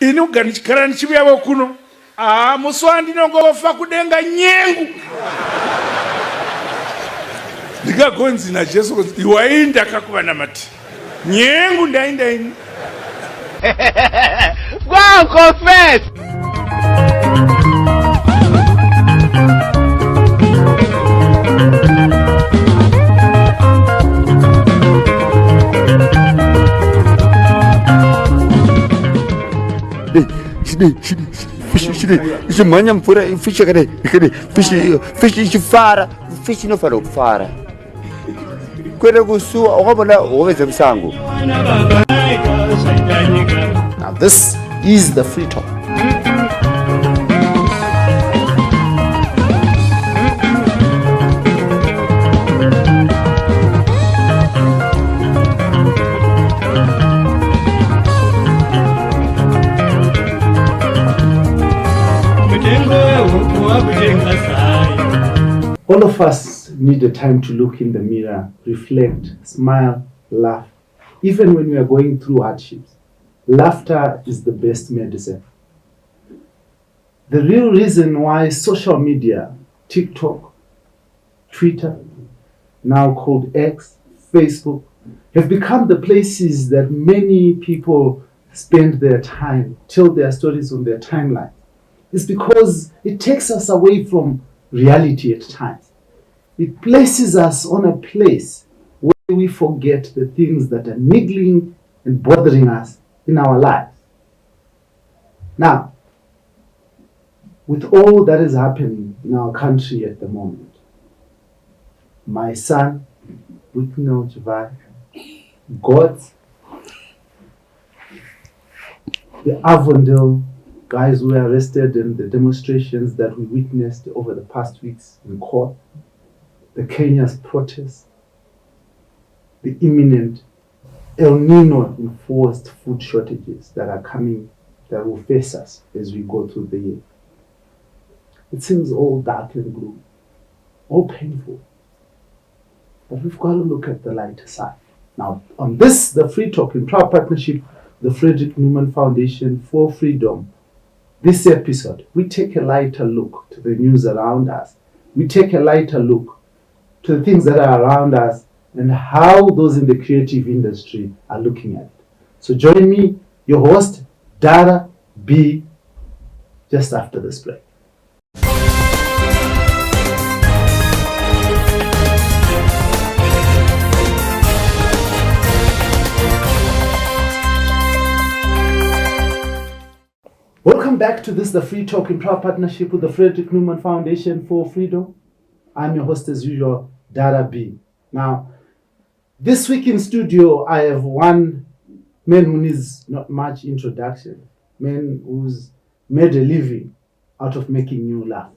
ini uganichikara nichivyavo kuno musi wandinongofa kudenga nyengu ndikagonzi najesu kuti iwai ndakakuva namati nyengu ndainda ini Go and confess. Fish manya mfura fish kare fish fara fish no fara fara kwere kusua okabona oweze msango. Now this is the free talk. All of us need a time to look in the mirror, reflect, smile, laugh. Even when we are going through hardships, laughter is the best medicine. The real reason why social media, TikTok, Twitter, now called X, Facebook, have become the places that many people spend their time, tell their stories on their timeline, is because it takes us away from reality at times. It places us on a place where we forget the things that are niggling and bothering us in our lives. Now, with all that is happening in our country at the moment, my son, Mthuli Ncube, God's, the Avondale guys who were arrested and the demonstrations that we witnessed over the past weeks in court, the Kenya's protests, the imminent El Nino enforced food shortages that are coming, that will face us as we go through the year. It seems all dark and gloomy, all painful. But we've got to look at the lighter side. Now, on this, the Free Talk, in proud partnership with the Frederick Newman Foundation for Freedom, this episode, we take a lighter look to the news around us. We take a lighter look to the things that are around us and how those in the creative industry are looking at it. So join me, your host, Dara B, just after this break. Welcome back to this, the Free Talk, in proud partnership with the Frederick Newman Foundation for Freedom. I'm your host as usual, Dara B. Now, this week in studio, I have one man who needs not much introduction, man who's made a living out of making you laugh,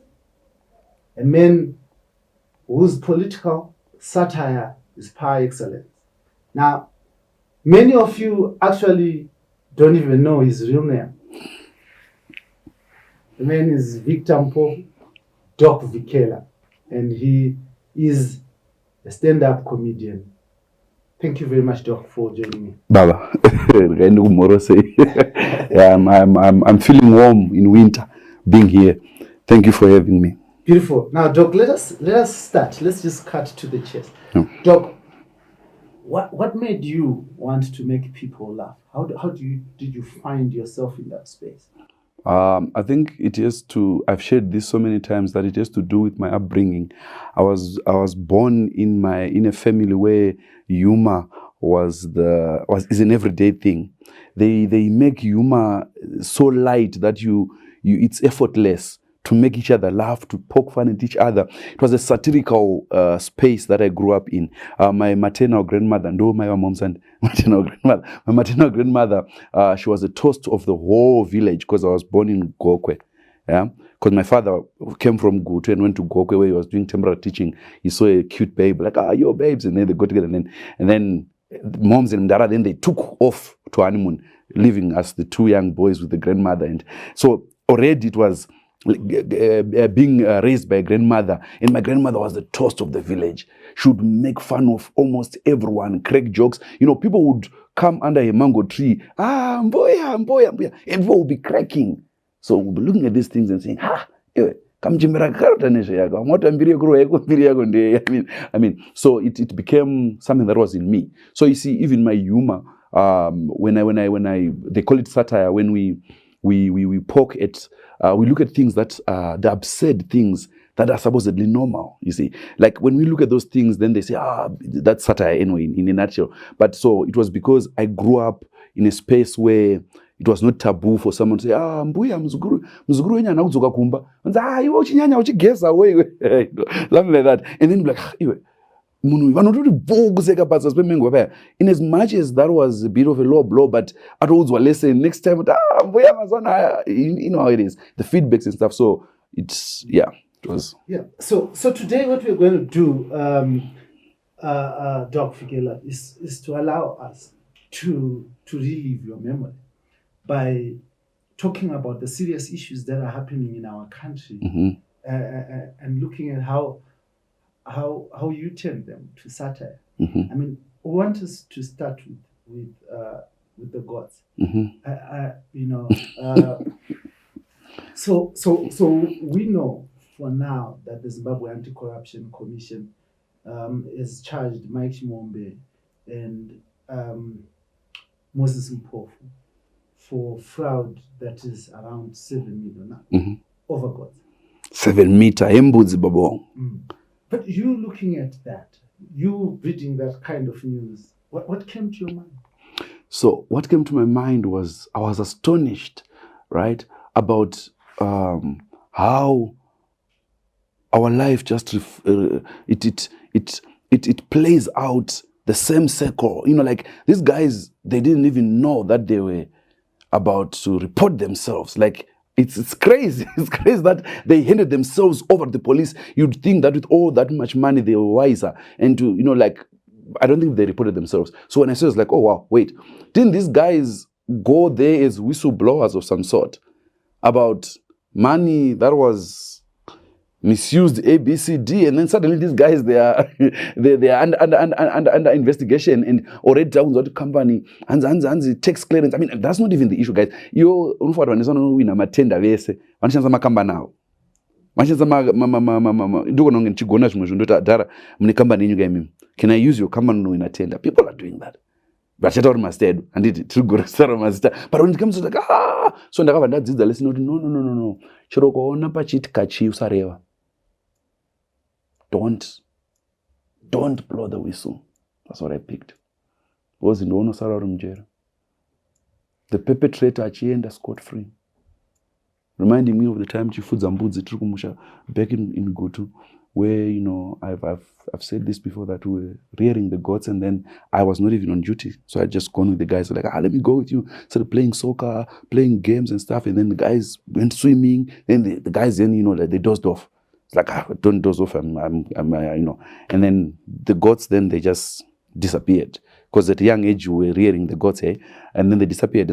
a man whose political satire is par excellence. Now, many of you actually don't even know his real name. The man is Mpofu, Doc Vikela, and he is a stand-up comedian. Thank you very much, Doc, for joining me. Baba, yeah, I'm feeling warm in winter being here. Thank you for having me. Beautiful. Now, Doc, let us start. Let's just cut to the chase. Doc, what made you want to make people laugh? How did you find yourself in that space? I think it has to, I've shared this so many times, that it has to do with my upbringing. I was born in a family where humor is an everyday thing. They make humor so light that it's effortless to make each other laugh, to poke fun at each other. It was a satirical space that I grew up in. My maternal grandmother, no, my mom's and maternal grandmother. My maternal grandmother, she was a toast of the whole village because I was born in Gokwe. Yeah, because my father came from Gutu and went to Gokwe where he was doing temporary teaching. He saw a cute babe, like, yo, babes, and then they go together, and then moms and Dara, then they took off to honeymoon, leaving us the two young boys with the grandmother. And so already it was being raised by a grandmother, and my grandmother was the toast of the village. She would make fun of almost everyone, crack jokes. You know, people would come under a mango tree, mboya, mboya, mboya, and people would be cracking. So we'll be looking at these things and saying, I mean, so it became something that was in me. So you see, even my humor, they call it satire, when we poke at, we look at things that, the absurd things that are supposedly normal, you see. Like when we look at those things, then they say, that's satire anyway, in a nutshell. But so it was because I grew up in a space where it was not taboo for someone to say, mbuya mzukuru wenye anakuzoka kumba. And say, iwe uchinyanya uchigeza wewe. Something like that. And then like, iwe, in as much as that was a bit of a low blow, but at all were listening next time, you know how it is, the feedbacks and stuff. So it's, yeah, it was. Yeah. So today what we're going to do, Doc Vikela, is to allow us to relive your memory by talking about the serious issues that are happening in our country, and looking at how you turn them to satire. I mean, I want us to start with the gods. You know, so we know for now that the Zimbabwe Anti-Corruption Commission has charged Mike Shimombe and Moses Mpofu for fraud that is around 7 million now, over gods. 7 meter, Mbudzi babo. But you looking at that, you reading that kind of news, what came to your mind? So what came to my mind was, I was astonished, right, about how our life just it plays out the same circle. You know, like these guys, they didn't even know that they were about to report themselves. Like it's crazy. It's crazy that they handed themselves over to the police. You'd think that with all that much money, they were wiser. And to, you know, like, I don't think they reported themselves. So when I saw it, it's like, oh wow, wait, didn't these guys go there as whistleblowers of some sort about money that was misused ABCD, and then suddenly these guys, they are under investigation and already down the company and tax clearance. I mean, that's not even the issue, guys. You win a matenda vese vanoshandisa makamba nawo vanoshandisa ndokononge chigona zvimwe zvondoti adhara mune kambani yenyu kaimimi, can I use your company no in a tender? People are doing that. Vachatauri mastedu handiti tiri kuresara mazita, but when it comes to like, so ndakabva ndadzidza lesson kuti no, chero ukaona pachiti kachi usareva. Don't blow the whistle. That's what I picked. Was in the salary mjera. The perpetrator achienda scot free. Reminding me of the time Chifuza Mbudzi Trukumusha back in Gutu, where, you know, I've said this before, that we were rearing the gods, and then I was not even on duty. So I just gone with the guys, like, let me go with you. Started playing soccer, playing games and stuff, and then the guys went swimming. Then the guys, then, you know, like, they dozed off. It's like, don't doze off, I'm you know. And then the gods, then they just disappeared. Because at a young age, we were rearing the gods, and then they disappeared.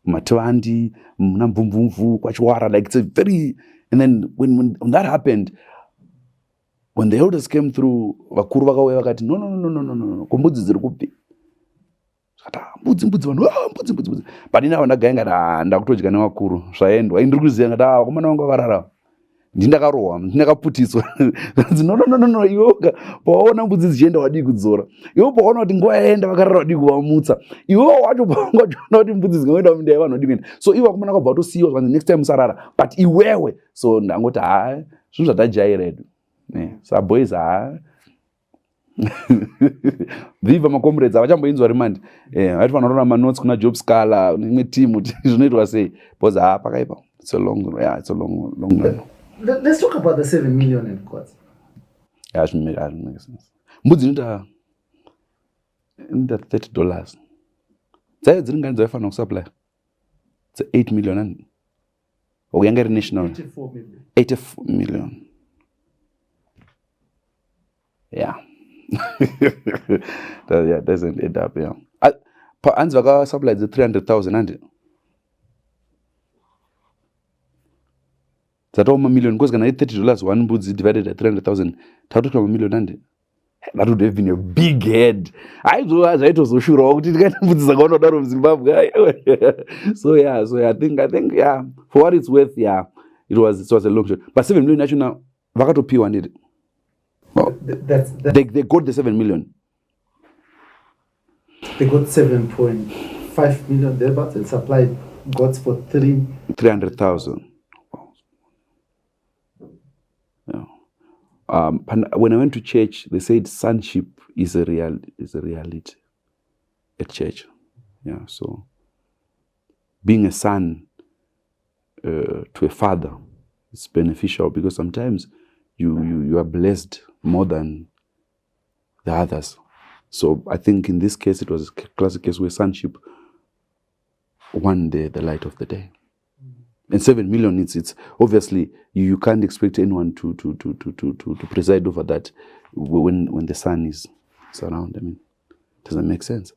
Matwandi, Mnambumvumvu, Kwachwara, like, it's a very... And then when that happened, when the elders came through, Vakuru vakati, no, Mbudzi ziri kupi. Mbudzi. But ina vandagainga ndakutodya nevakuru zvaendwa indiri kuziva ngati komana wangu vakarara ndindakarohwa ndindakaputiswa. No, iwe pawaona mbudzi dzichienda wadii kudzora, iwe pawaona kuti nguva yaenda vakarara wadii kuvamutsa, iwe wacho paungachiona kuti mbudzi dzingaenda munda yavanhu wadii kuenda. So iwe akomana kwabva watosiyiwa zvanzi next time musarara, but iwewe. So ndangoti zvinhu zvatajaira edu. So boys viva macomrades avachamboinzwa rimandi vatifanira kuona manotes kuna job Sikhala imwe team zvinoitwa sei, because pakaipa. It's a long run. Let's talk about the 7 million in courts. Yeah, it makes sense. Mbudzi inoita $30. Dzai dziri ngani dzaifanira kusupply? It's 8 million and yanga national 84 million. Yeah. That doesn't add up, yeah. Anzi vaka supply the 300,000 and That all million because can I $30 one Mbudzi divided at 300,000. That million and that would have been a big head. I was so sure of Zimbabwe. So I think yeah, for what it's worth, yeah, it was a long shot. But 7 million national Vakuru P wanted. Oh, they got the 7 million. They got 7.5 million thereabouts and supplied gods for 300,000. Yeah. When I went to church, they said sonship is a reality at church. Yeah, so being a son to a father is beneficial because sometimes you are blessed more than the others. So I think in this case, it was a classic case where sonship won the light of the day. And 7 million, it's obviously you can't expect anyone to preside over that when the son is around. I mean, doesn't make sense.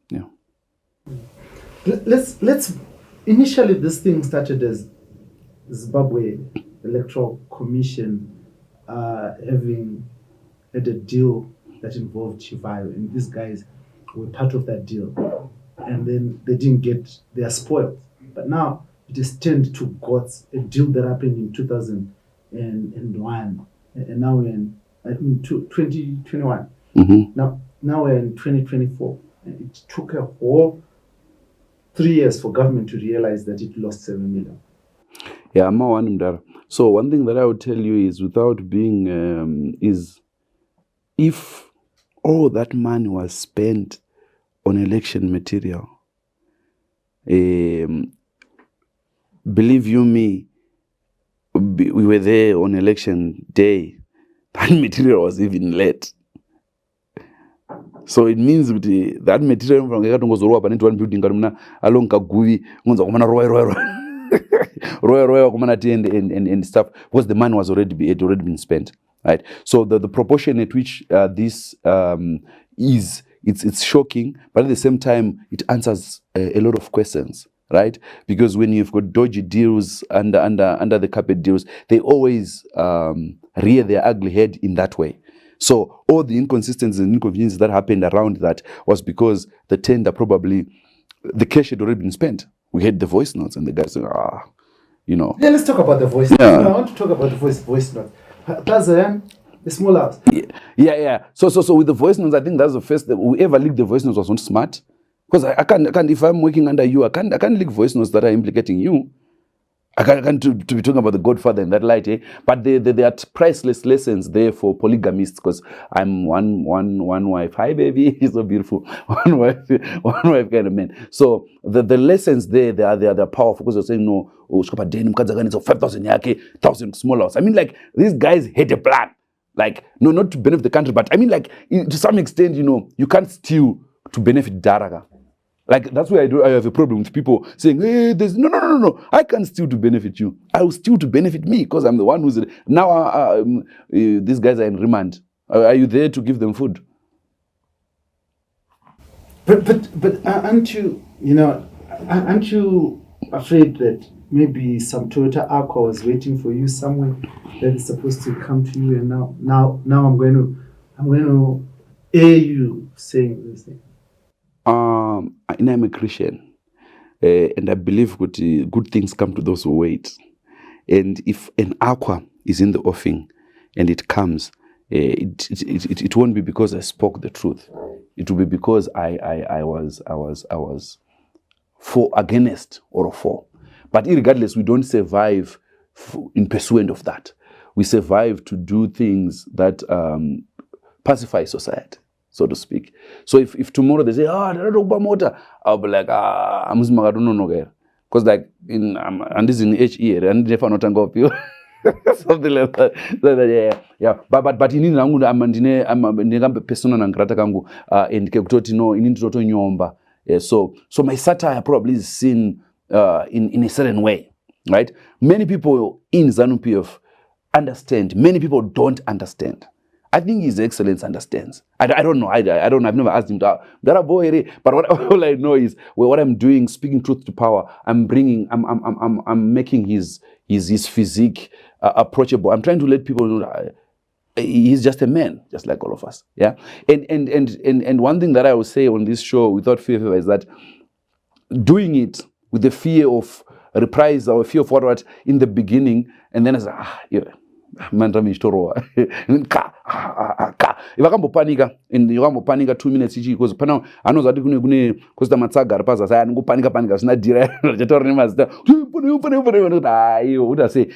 Yeah. Let's initially this thing started as Zimbabwe Electoral Commission having had a deal that involved Chivayo, and these guys were part of that deal, and then they didn't get their spoils. But now it has turned to GOTS, a deal that happened in 2001, and now we're in 2021. Mm-hmm. Now we're in 2024. And it took a whole 3 years for government to realize that it lost 7 million. Yeah, I'm one there. So one thing that I would tell you is, without being, is if all that money was spent on election material, believe you me, we were there on election day, that material was even late. So it means that material from one building along Kaguvi, and stuff, because the money was already been spent. Right. So the proportion at which this is, it's shocking, but at the same time it answers a lot of questions. Right? Because when you've got dodgy deals under the carpet deals, they always rear their ugly head in that way. So all the inconsistencies and inconveniences that happened around that was because the tender probably, the cash had already been spent. We had the voice notes and the guys said, you know. Yeah, let's talk about the voice notes. I want to talk about the voice notes. That's the small house. Yeah. So with the voice notes, I think that's the first, whoever leaked the voice notes was not smart. Because I can't, if I'm working under you, I can't leak voice notes that are implicating you. I can't to be talking about the Godfather in that light, eh? But there are priceless lessons there for polygamists, because I'm one wife. Hi, baby, he's so beautiful. One wife kind of man. So the lessons there, they're powerful, because they're saying, no, 5,000 yake, 1,000 small house. I mean, like, these guys had a plan. Like, no, not to benefit the country, but I mean, like, to some extent, you know, you can't steal to benefit Daraga. Like, that's why I have a problem with people saying, hey, there's no. I can't steal to benefit you. I will steal to benefit me, because I'm the one who's... Now, these guys are in remand. Are you there to give them food? But aren't you afraid that maybe some Toyota Aqua was waiting for you somewhere that is supposed to come to you, and now I'm going to air you saying this thing? And I'm a Christian, and I believe good things come to those who wait. And if an aqua is in the offing and it comes, it won't be because I spoke the truth. It will be because I was for, against, or for. But irregardless, we don't survive in pursuit of that. We survive to do things that pacify society, so to speak. So if tomorrow they say, I'll be like, I'm because like and this is in HE and never not go you something like that. Yeah. But in I'm persona nangrata kangu and kutoti no in toto nyomba. So my satire probably is seen in a certain way, right? Many people in Zanu Pf understand. Many people don't understand. I think His Excellency understands. I don't know. I don't. I've never asked him to. But all I know is what I'm doing, speaking truth to power. I'm making his physique approachable. I'm trying to let people know that he's just a man, just like all of us. Yeah. And one thing that I will say on this show without fear is that doing it with the fear of reprisal or fear of what in the beginning, and then it's yeah. Mantra mishitorowa ivakambopanika and yokambopanika 2 minutes ichi because pana anoza kuti kune kusta matsaga ari pazasi anongopanika zvisina dhira chataura nemazita uta say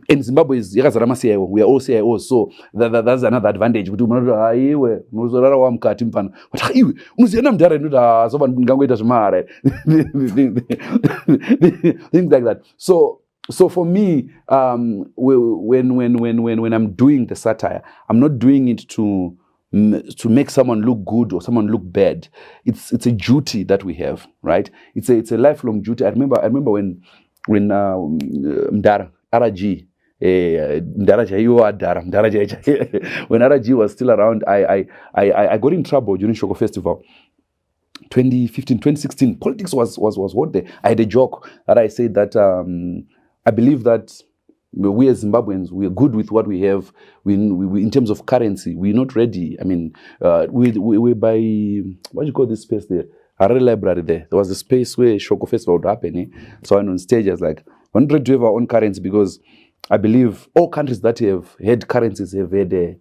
in Zimbabwe yakazara CIO, we are all CIO, so that's another advantage kuti munoti iwe unozorara wa mukati mpana kuti iwe unoziva mudhara inoti azoba ndingangoita zvemahara things like that. So for me, when I'm doing the satire, I'm not doing it to make someone look good or someone look bad. It's a duty that we have, right? It's a lifelong duty. I remember when Mdara RG when RG was still around, I got in trouble during Shoko Festival. 2015, 2016, politics was what there. I had a joke that I said that I believe that we as Zimbabweans, we are good with what we have. We in terms of currency, we're not ready. I mean, we by, what do you call this space there? Harare Library there. There was a space where Shoko Festival would happen. So I went on stage, I was like, we're not ready to have our own currency because I believe all countries that have had currencies have had a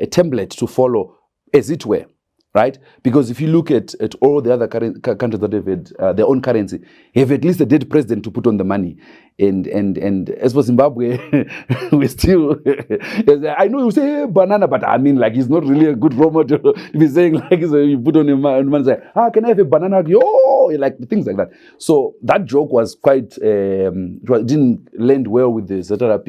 template to follow, as it were. Right? Because if you look at all the other countries that have had their own currency, have at least a dead president to put on the money. And as for Zimbabwe, we still, I know you say banana, but I mean, like, he's not really a good role model. If he's saying, like, so you put on your money, say, can I have a banana? Oh, like, things like that. So that joke was quite, it didn't land well with the Satire.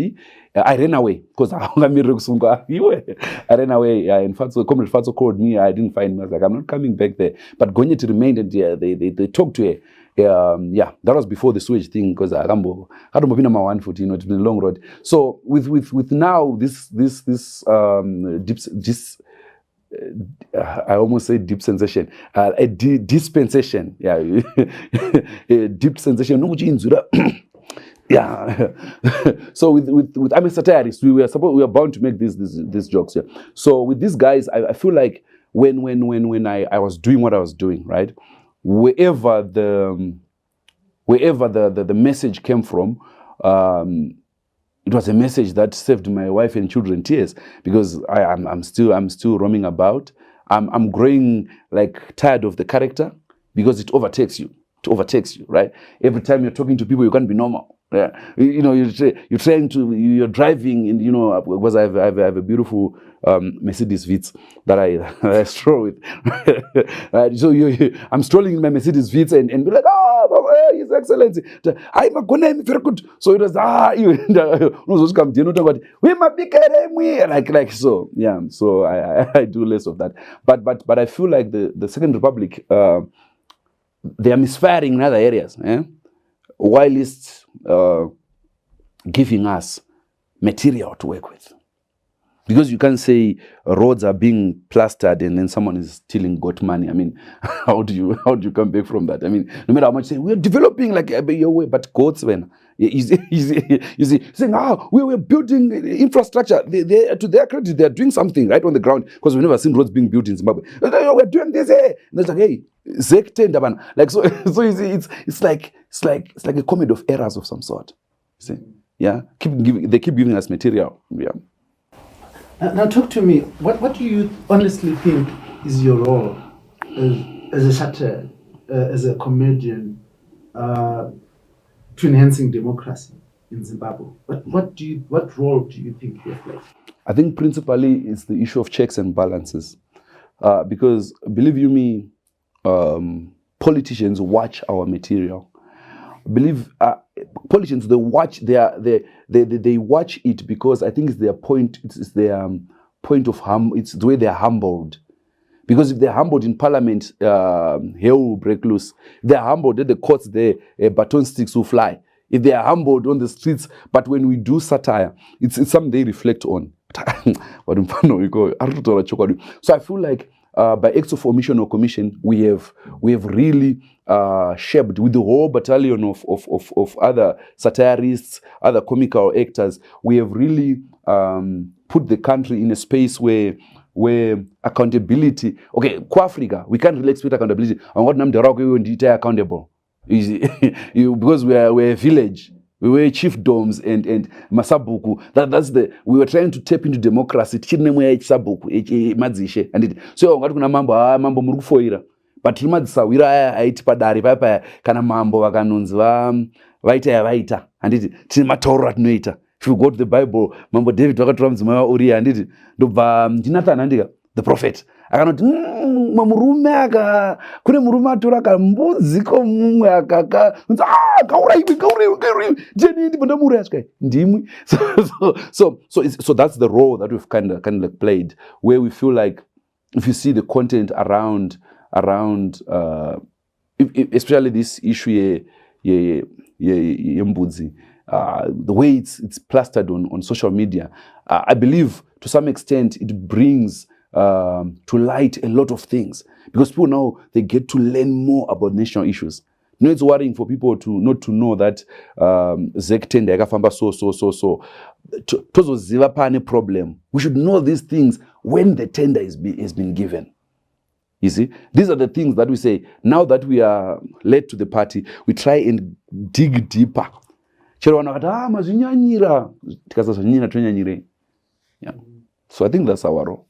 I ran away because I ran away. In fact, so Comrade Fatso called me. I didn't find him. I was like, I'm not coming back there. But Gonyeti remained, and they talked to her. Yeah, that was before the sewage thing because I had been on my 1 foot. It's been a long road. So with now this I almost say deep sensation, a dispensation. Yeah, a deep sensation. Yeah. So with I'm a satirist, we were bound to make these jokes. Yeah. So with these guys, I feel like when I was doing what I was doing, right, wherever the message came from, it was a message that saved my wife and children tears because I'm still roaming about. I'm growing like tired of the character because it overtakes you. It overtakes you, right? Every time you're talking to people, you can't be normal. Yeah, you know, you're driving, and you know, because I have a beautiful Mercedes Vitz that I stroll with. Right? So I'm strolling in my Mercedes Vitz and be like, His Excellency, I'm going very good. So it was like so. Yeah, so I do less of that. But I feel like the Second Republic, they are misfiring in other areas. While it's giving us material to work with. Because you can't say roads are being plastered and then someone is stealing goat money. I mean, how do you come back from that? I mean, no matter how much you say, we're developing like your way, but goats when you see saying, we're building infrastructure. They to their credit, they're doing something right on the ground because we've never seen roads being built in Zimbabwe. We're doing this, And it's like, hey, ZEC tender, man. Like so you see, it's like a comedy of errors of some sort. You see? Yeah, they keep giving us material. Yeah. Now talk to me. What do you honestly think is your role as a satire, as a comedian, to enhancing democracy in Zimbabwe? What role do you think you play? I think principally it's the issue of checks and balances, because believe you me, politicians watch our material. Believe politicians, they watch they watch it because I think it's their point. It's their point of it's the way they are humbled. Because if they're humbled in Parliament, hell will break loose. If they're humbled at the courts, the baton sticks will fly. If they are humbled on the streets, but when we do satire, it's something they reflect on. So I feel like by acts of omission or commission, we have really shaped with the whole battalion of other satirists, other comical actors. We have really put the country in a space where accountability. Okay, kwa Africa, we can't really expect accountability. And what we need accountable, because we're a village. We were chiefdoms and masabuku. We were trying to tap into democracy. And so kuna mambo murukufoira. But madzisawira aiti padari papa kana mambo vakanonzi vaita. And tinematorora tinoita. If you go to the Bible, mambo David vakatora mudzimai waUria anditi ndobva ndinathan andika the prophet akanoti murume kune murume atora Mbudzi komumwe kauraiwe jeni ndibondamuuraya sky ndimwi. So that's the role that we've kind of like played, where we feel like if you see the content around especially this issue Mbudzi, the way it's plastered on social media, I believe to some extent it brings to light a lot of things, because people now they get to learn more about national issues. You know, it's worrying for people not to know that ZEC tender yakafamba so tozoziva pane problem. We should know these things when the tender has been given. You see, these are the things that we say now that we are led to the party, we try and dig deeper. Yeah. So I think that's our role.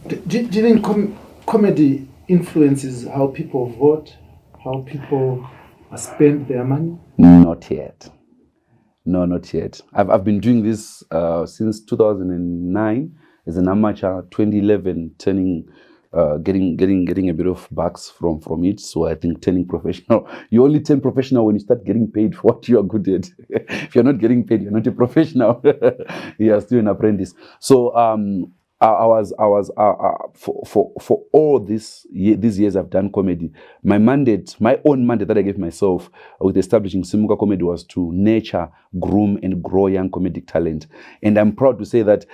Do you think comedy influences how people vote, how people spend their money? Not yet. No, not yet. I've been doing this since 2009 as an amateur. 2011, getting a bit of bucks from it. So I think turning professional. You only turn professional when you start getting paid for what you are good at. If you're not getting paid, you're not a professional. You are still an apprentice. So I was for all these years I've done comedy. My own mandate that I gave myself with establishing Simuka Comedy was to nurture, groom, and grow young comedic talent. And I'm proud to say that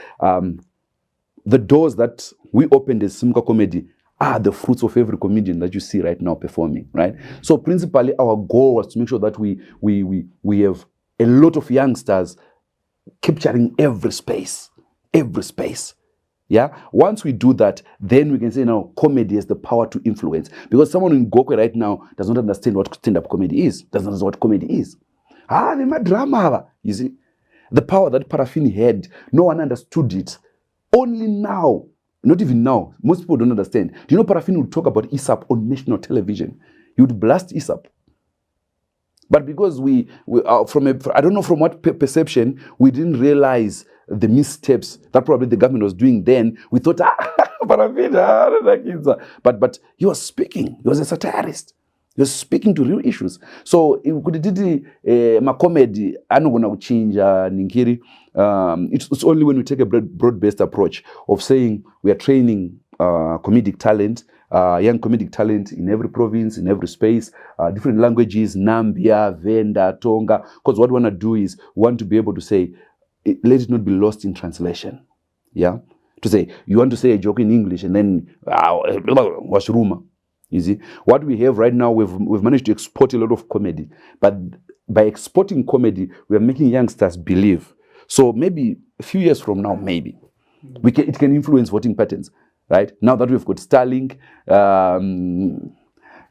the doors that we opened as Simuka Comedy are the fruits of every comedian that you see right now performing, right? So principally our goal was to make sure that we have a lot of youngsters capturing every space. Yeah. Once we do that, then we can say now comedy has the power to influence. Because someone in Gokwe right now does not understand what stand-up comedy is. Doesn't know what comedy is. They're my drama. You see, the power that Paraffin had, no one understood it. Only now, not even now, most people don't understand. Do you know Paraffin would talk about ISAP on national television? He would blast ISAP. But because we I don't know from what perception, we didn't realize the missteps that probably the government was doing then. We thought, but he was speaking. He was a satirist. He was speaking to real issues. So my comedy, I'm not gonna change Ninkiri. It's only when we take a broad-based approach of saying we are training comedic talent, young comedic talent in every province, in every space, different languages, Nambia, Venda, Tonga. Because what we want to do is we want to be able to say, let it not be lost in translation. Yeah? To say, you want to say a joke in English and then, what's rumor? You see? What we have right now, we've managed to export a lot of comedy. But by exporting comedy, we are making youngsters believe. So maybe a few years from now, maybe, it can influence voting patterns. Right? Now that we've got Starlink,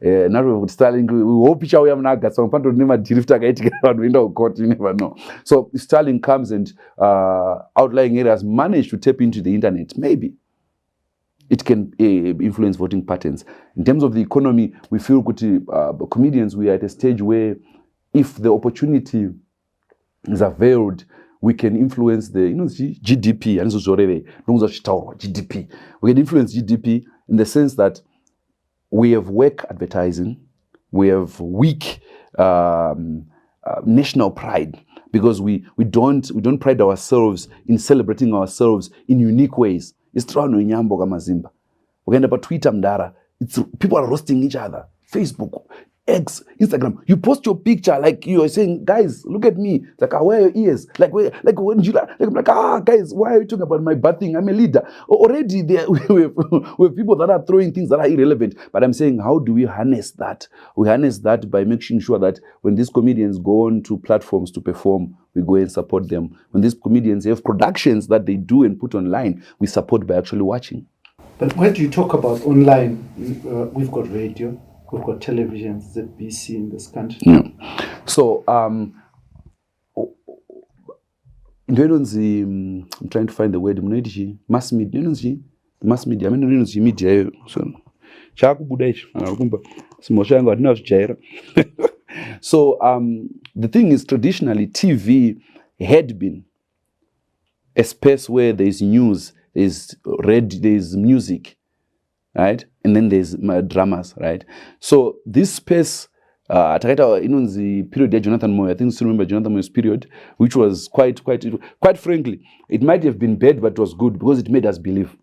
we hope each other have not got some part of never drifter window court, you never know. So if Starlink comes and outlying areas manage to tap into the internet, maybe it can influence voting patterns. In terms of the economy, we feel comedians, we are at a stage where if the opportunity is availed, we can influence the GDP and GDP. We can influence GDP in the sense that we have weak advertising, we have weak national pride, because we don't pride ourselves in celebrating ourselves in unique ways. It's true no nyambo kama Zimba. We end up on Twitter mdara. People are roasting each other. Facebook. X, Instagram, you post your picture like you are saying, guys, look at me. It's like, where are your ears? Like when you like, I'm like, guys, why are you talking about my bad thing? I'm a leader. Already there we have people that are throwing things that are irrelevant. But I'm saying, how do we harness that? We harness that by making sure that when these comedians go on to platforms to perform, we go and support them. When these comedians have productions that they do and put online, we support by actually watching. But when you talk about online, we've got radio, we've got television, ZBC in this country. Yeah. So, I'm trying to find the word. Mass media. Mass media. I mean, media. So, the thing is, traditionally, TV had been a space where there is news, there's music, right? And then there's dramas, right? So this space, the period of Jonathan Moyo, I think you still remember Jonathan Moyo's period, which was quite frankly, it might have been bad, but it was good because it made us believe.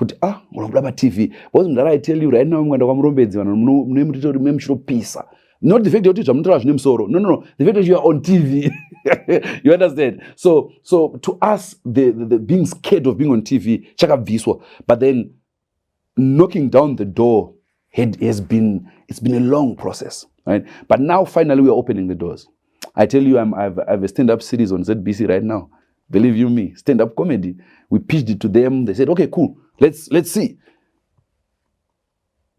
TV. Wasn't that I tell you right now, I'm going to peace. Not the fact that you're not name sorrow. No. The fact that you are on TV. You understand? So to us, the being scared of being on TV, check up visual. But then knocking down the door it's been a long process, right? But now finally we are opening the doors. I tell you, I have a stand-up series on ZBC right now. Believe you me, stand-up comedy. We pitched it to them. They said, okay, cool. Let's see.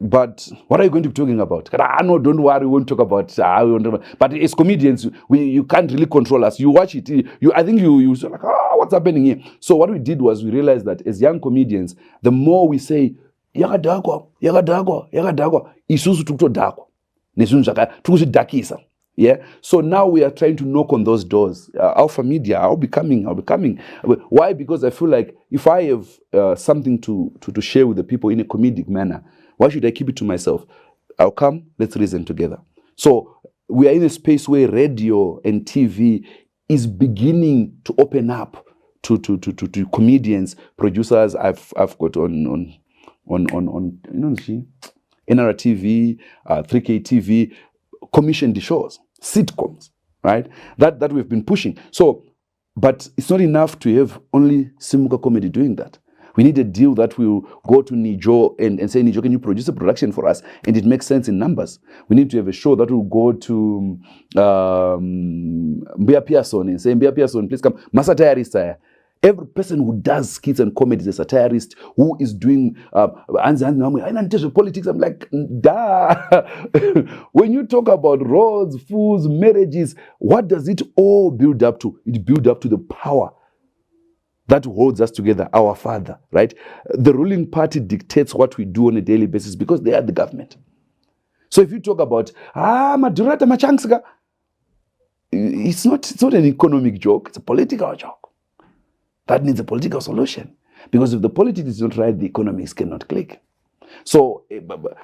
But what are you going to be talking about? No, don't worry, we won't talk about. But as comedians, you can't really control us. You watch it. I think you say like, what's happening here? So what we did was we realized that as young comedians, the more we say, yakadagwa, isusu tukutodakwa, tukuzidakisa. Yeah. So now we are trying to knock on those doors. Alpha Media, I'll be coming. Why? Because I feel like if I have something to share with the people in a comedic manner, why should I keep it to myself? I'll come, let's reason together. So we are in a space where radio and TV is beginning to open up to comedians, producers. I've got on NRTV, 3K TV, commissioned shows, sitcoms, right? That we've been pushing. So, but it's not enough to have only Simuka Comedy doing that. We need a deal that will go to Nijo and say, Nijo, can you produce a production for us? And it makes sense in numbers. We need to have a show that will go to Mbia Pearson and say, Mbia Pearson, please come. Satirist. Every person who does skits and comedy is a satirist, who is doing politics. I'm like, duh. When you talk about roads, foods, marriages, what does it all build up to? It builds up to the power that holds us together, our Father, right? The ruling party dictates what we do on a daily basis because they are the government. So if you talk about, Madurata Machangsga, it's not an economic joke, it's a political joke. That needs a political solution. Because if the politics is not right, the economics cannot click. So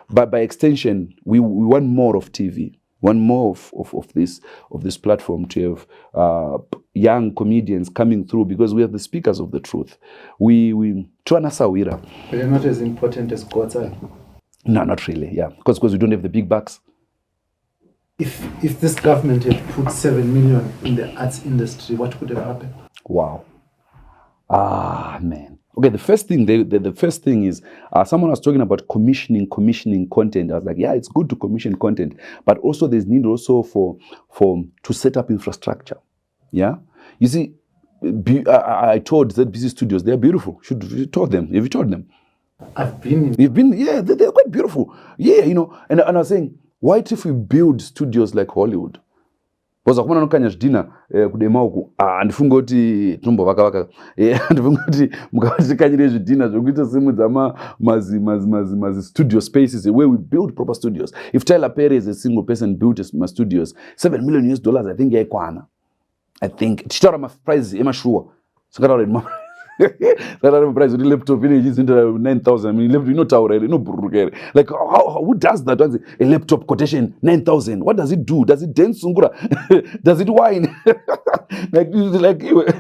by extension, we want more of TV. One more of this platform to have young comedians coming through because we are the speakers of the truth. We Tuana Sawira. But you're not as important as God's eye. No, not really. Yeah, because we don't have the big bucks. If this government had put 7 million in the arts industry, what could have happened? Wow. Man. Okay, the first thing is someone was talking about commissioning content. I was like, yeah, it's good to commission content, but also there's need also to set up infrastructure. Yeah, you see, I told ZBC Studios they're beautiful. Should you told them? Have you told them? I've been. You've been. Yeah, they're quite beautiful. Yeah, you know, and I was saying, what if we build studios like Hollywood? Because akuna nokanya zvidina kudema uku andifunga kuti tumbo vaka andifunga kuti mukati kanyire zvidina zvokuita semudza mazi studio spaces where we build proper studios. If Tyler Perry is a single person built my studios, $7 million I think yaikwana. I think tichitaura maprice emashuwa sakataura that price of the laptop is into 9,000. I mean, you know, tower, you know, like who does that? A laptop quotation 9,000. What does it do? Does it dance sungura? Does it whine? like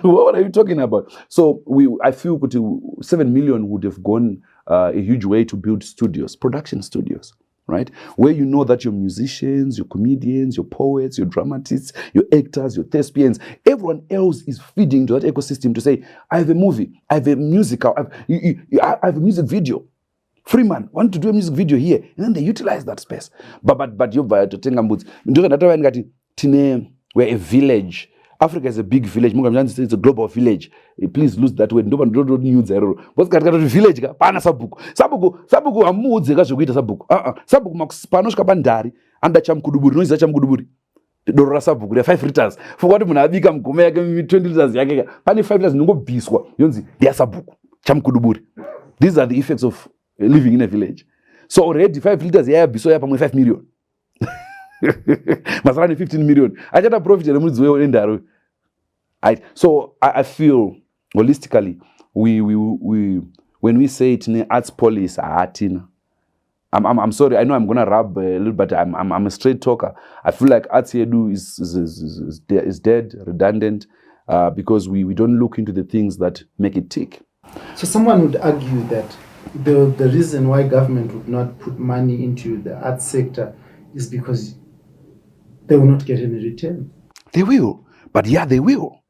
what are you talking about? So I feel 7 million would have gone a huge way to build studios, production studios. right? Where you know that your musicians, your comedians, your poets, your dramatists, your actors, your thespians, everyone else is feeding into that ecosystem to say, I have a movie, I have a musical, I have a music video. Freeman want to do a music video here, and then they utilize that space. But you're to think about we're a village. Africa is a big village. It's a global village. Please lose that word. Don't use zero. What's got village? Pana sabuku. Sabuku amudze kazokuita sabuku. Sabuku makuspanoshka pandari. Anda chamkuduburi. Noiza chamkuduburi. Dorora sabuku. 5 liters. For what muna abika mkume yake 20 liters yake. Pani 5 liters nungo biswa. Yonzi. Dia sabuku. Chamkuduburi. These are the effects of living in a village. So already 5 liters ya biswa ya pamwe 5 million. Masarani 15 million. Ajata profit ya mudzi wewe endaro. So I feel holistically, we when we say it in arts police, I'm sorry. I know I'm gonna rub a little, but I'm a straight talker. I feel like arts edu is dead, redundant, because we don't look into the things that make it tick. So someone would argue that the reason why government would not put money into the arts sector is because they will not get any return. They will, but yeah, they will.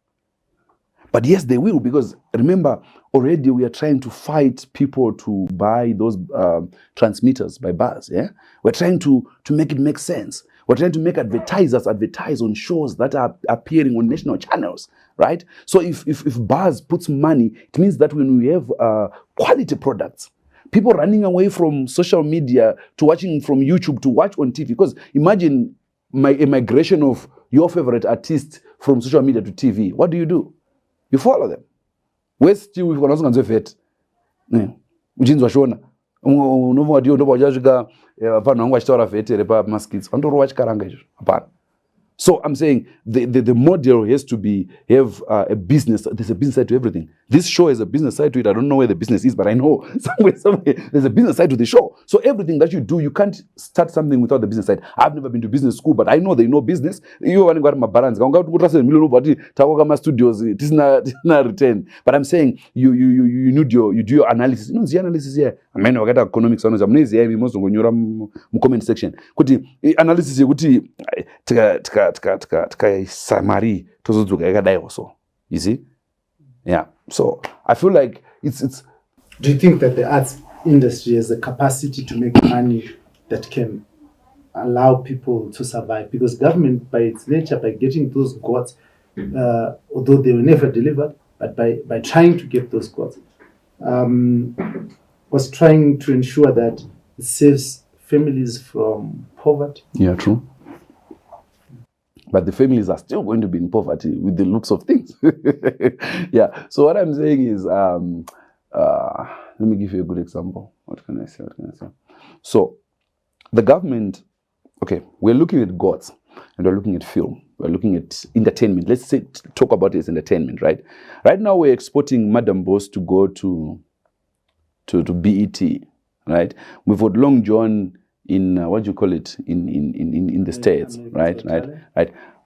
But yes, they will, because remember, already we are trying to fight people to buy those transmitters by bars. Yeah, we're trying to make it make sense. We're trying to make advertisers advertise on shows that are appearing on national channels, right? So if bars puts money, it means that when we have quality products, people running away from social media to watching from YouTube to watch on TV. Because imagine a migration of your favorite artist from social media to TV. What do? You follow them. Where's still we've got nothing to vet. Ujinzi washona. Unovo wadio ndo wajashika hapana wangu washtora vete repa maskits. Wandoro wachikaranga hicho. Hapana. So I'm saying the model has to have a business. There's a business side to everything. This show has a business side to it. I don't know where the business is, but I know somewhere there's a business side to the show. So everything that you do, you can't start something without the business side. I've never been to business school, but I know they know business. You want to go to my balance. Studios. It is not return. But I'm saying you do your analysis. You know the analysis here. I mean, I got economics. I'm not here. We must go in your comment section. Kuti analysis. Kuti tka summary tozozuka yakadai also. You see? Yeah. So I feel like it's. Do you think that the arts industry has the capacity to make money that can allow people to survive? Because government, by its nature, by getting those gods, although they were never delivered, but by trying to get those gods, was trying to ensure that it saves families from poverty. Yeah, true. But the families are still going to be in poverty with the looks of things. Yeah. So what I'm saying is, let me give you a good example. What can I say? So the government, okay, we're looking at gods and we're looking at film. We're looking at entertainment. Let's talk about it as entertainment, right? Right now we're exporting Madam Boss to go to BET, right? We've got Long John in what do you call it in the States, right?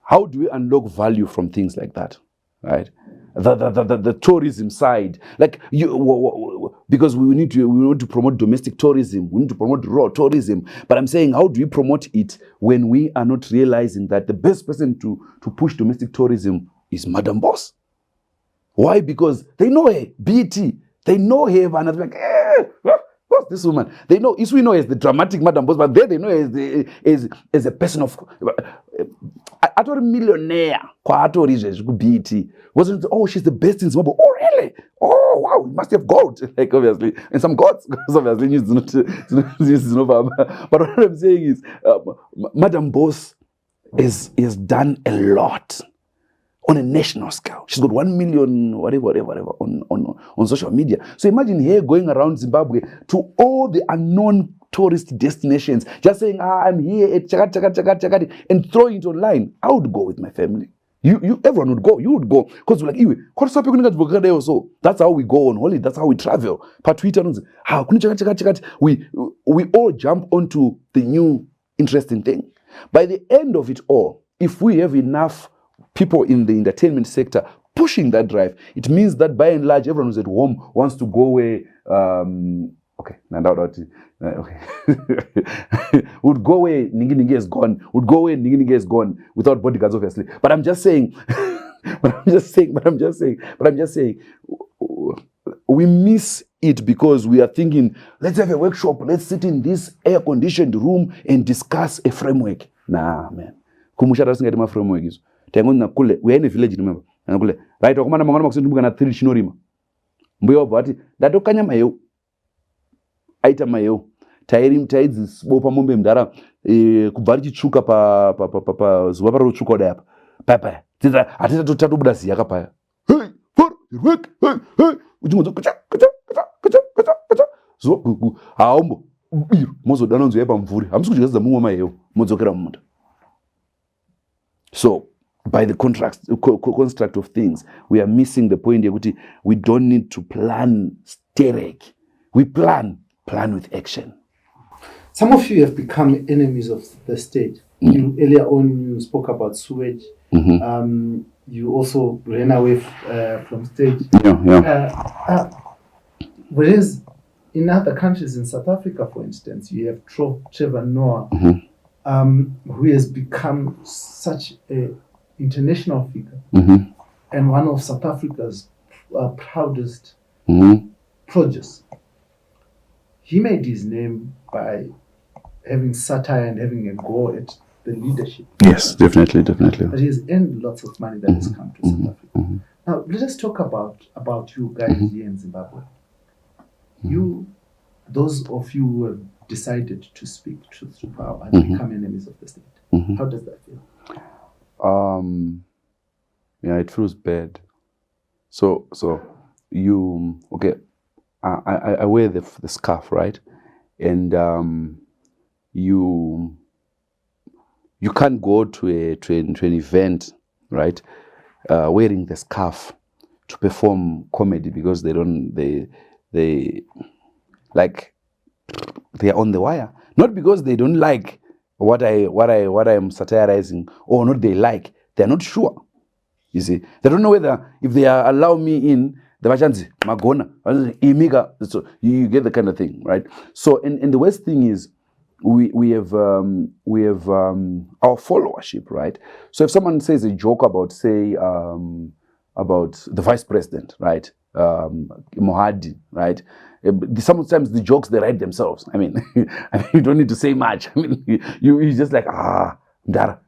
How do we unlock value from things like that, right? The tourism side, like because we need to promote domestic tourism, we need to promote raw tourism. But I'm saying, how do we promote it when we are not realizing that the best person to push domestic tourism is Madam Boss? Why? Because they know her, BT, they know her, and it's like, what's this woman? They know, we know as the dramatic Madam Boss, but they know as a person of. I told a millionaire, BT. Wasn't, oh, she's the best in Zimbabwe. Oh, really? Oh, wow, you must have gold. Like, obviously. And some gods, because obviously, it's not. But what I'm saying is, Madam Boss has done a lot on a national scale. She's got 1 million, whatever, on social media. So imagine her going around Zimbabwe to all the unknown tourist destinations, just saying, I'm here at Chakati, and throwing it online. I would go with my family. Everyone would go. You would go. Because we're like, so that's how we go on holiday. That's how we travel. We all jump onto the new interesting thing. By the end of it all, if we have enough people in the entertainment sector pushing that drive, it means that by and large, everyone who's at home wants to go where Okay, okay. Would go away, Ningi is gone. Would go away, Ningi is gone without bodyguards, obviously. But I'm just saying, we miss it because we are thinking, let's have a workshop, let's sit in this air-conditioned room and discuss a framework. Nah, man. Kumusha doesn't get my framework. We are in a village, remember? Right, Okumana Mangana Maximum na 3 Shinorima. Mbuyo bati, dato kanya mayo. Aita mayo. Tairim taids, bopa mumbe mdara, kubari chichuka pa zwapara uchuka oda yapa. Papa, atita tutatu budasi yaka paya. Hey, for, work, hey. Ujumozo, kacha. So, haombo. Mozo danonzo yepa mvuri. Hamsuku jigaza mungu mayo. Mozo kera munda. So, by the construct of things, we are missing the point. We don't need to plan static. We plan with action. Some of you have become enemies of the state. You earlier on you spoke about sewage. You also ran away from state. Whereas in other countries, in South Africa, for instance, you have Trevor Noah, who has become such a international figure and one of South Africa's proudest produce. He made his name by having satire and having a go at the leadership. Yes, definitely. But he has earned lots of money that has come to South Africa. Now, let us talk about you guys here in Zimbabwe. You, those of you who have decided to speak truth to power and become enemies of the state. How does that feel? Yeah, it feels bad. So you, okay, I wear the scarf, right? And you can't go to an event, right, wearing the scarf to perform comedy because they are on the wire. Not because they don't like what I am satirizing, or not they like. They're not sure. You see, they don't know whether if they allow me in, the machanzi magona imiga. So you get the kind of thing, right? So and the worst thing is we have our followership, right? So if someone says a joke about, say, about the vice president, right, Mohadi, right? Sometimes the jokes they write themselves. I mean, you don't need to say much. I mean, you just like Mdara.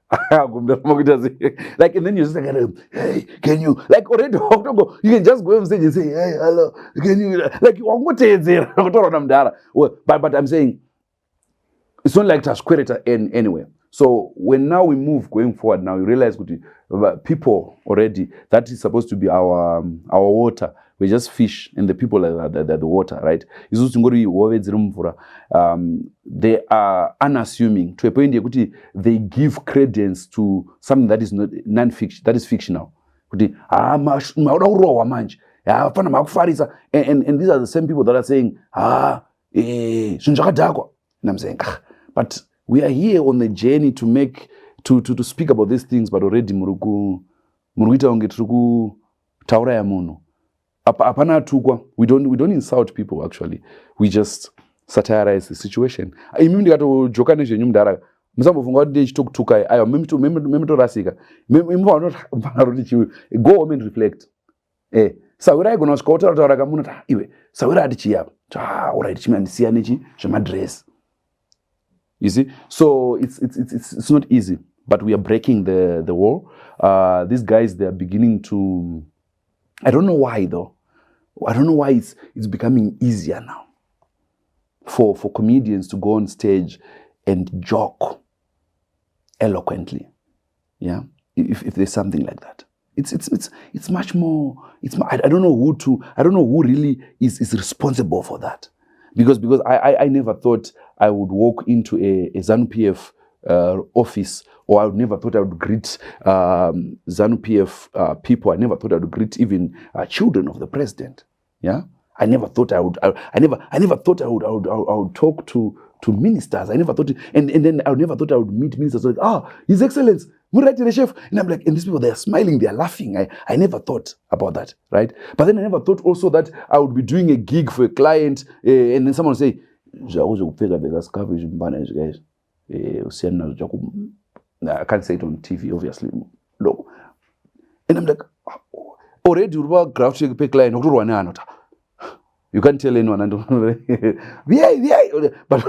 Like, and then you just like, hey, can you, like, already you can just go on stage and say, hey, hello, can you, like, you want to but I'm saying it's not like to square it anywhere. So when now we move going forward, now you realize people already, that is supposed to be our water. We just fish and the people are the water, right? They are unassuming to a point where they give credence to something that is not non-fiction, that is fictional. And these are the same people that are saying, and I'm saying, but we are here on the journey to make to speak about these things, but already taura ya muno. Apana tukwa. We don't insult people actually. We just satirize the situation. Mimi ndikato jokane je nyumdara. Msambo funga ndi chitukutuka ayo mimi to rasika. Mimi mpana roti chiwe. Go home and reflect. Sawira igona skota taura kamuna ta iwe. Sawira adichi yapo. Alright chimandisia nechi chama dress. You see? So it's not easy, but we are breaking the wall. These guys, they are beginning to, I don't know why though. I don't know why it's becoming easier now for comedians to go on stage and joke eloquently. Yeah, if there's something like that, it's much more. I don't know who really is responsible for that, because I never thought I would walk into a Zanu Pf office, or I never thought I would greet Zanu Pf people. I never thought I would greet even children of the president. Yeah, I never thought I would. I never thought I would talk to ministers. I never thought, and then I never thought I would meet ministers like, His Excellency, Murati chef. And I'm like, and these people, they're smiling, they're laughing. I never thought about that, right? But then I never thought also that I would be doing a gig for a client, and then someone would say, I can't say it on TV, obviously. No. And I'm like, already you work graphic pay client, you can't tell anyone. But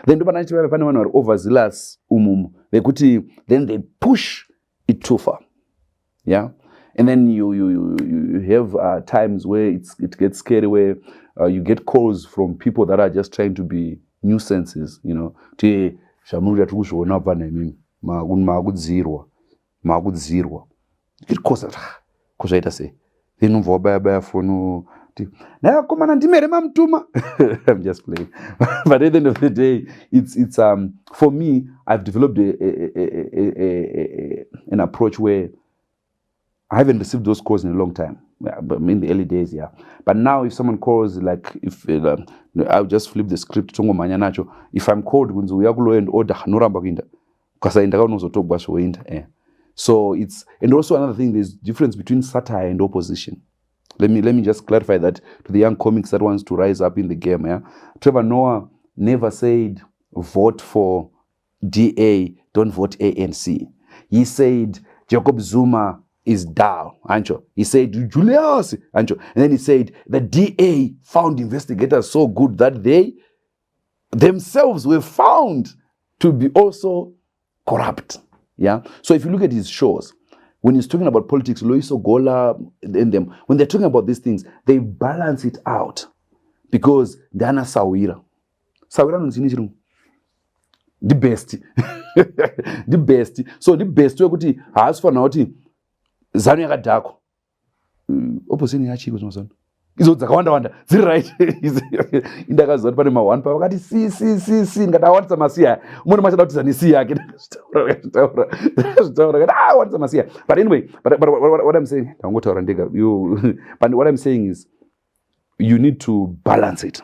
then the overzealous then they push it too far. Yeah. And then you have times where it gets scary, where you get calls from people that are just trying to be nuisances, you know. It causes I'm just playing. But at the end of the day, it's for me, I've developed an approach where I haven't received those calls in a long time. But in the early days, yeah. But now, if someone calls, like if I'll just flip the script. If I'm called, and order because I also talk about. So it's, and also another thing, there's difference between satire and opposition. Let me just clarify that to the young comics that wants to rise up in the game. Yeah, Trevor Noah never said vote for DA, don't vote ANC. He said Jacob Zuma is down, Ancho. He said Julius, Ancho, and then he said the DA found investigators so good that they themselves were found to be also corrupt. Yeah. So if you look at his shows, when he's talking about politics, Loiso Gola and them, when they're talking about these things, they balance it out because Dana Sawira. Sawira no the best. The best. So the best way has for now Zanu yakadako. Oppositio yachiko zomazana. Izo dzakawanda dziri right. Indakazoti pane ma1 pa wakati si ngata wanza masiya. Umone machada kuti zani si yake. Wanza masiya. But anyway, but what I'm saying, but what I'm saying is you need to balance it.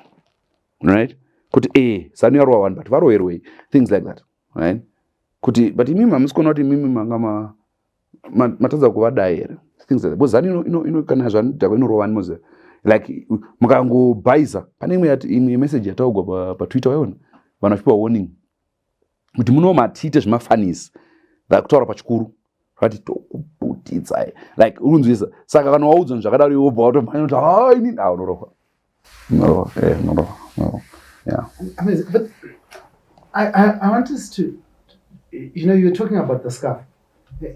Right? Kuti Zanu yarwa one but varo erwe, things like that, right? Kuti but imimi amusikona imimi mangama matadza kuvadai things like that. Because Zanu kana zvanu dhako inorowa moze. Like mukango baiza pane imwe message yataugwa pa Twitter wayona vanhu vachipa warning kuti muno matite zvimafanisi kutaura pachikuru zvati tokuputidza like unonzwisa saka kana waudzwa zvakadaro iwo bva watomhanya kuti inini unorohwa yeah. But I want us to, you're talking about the scarf,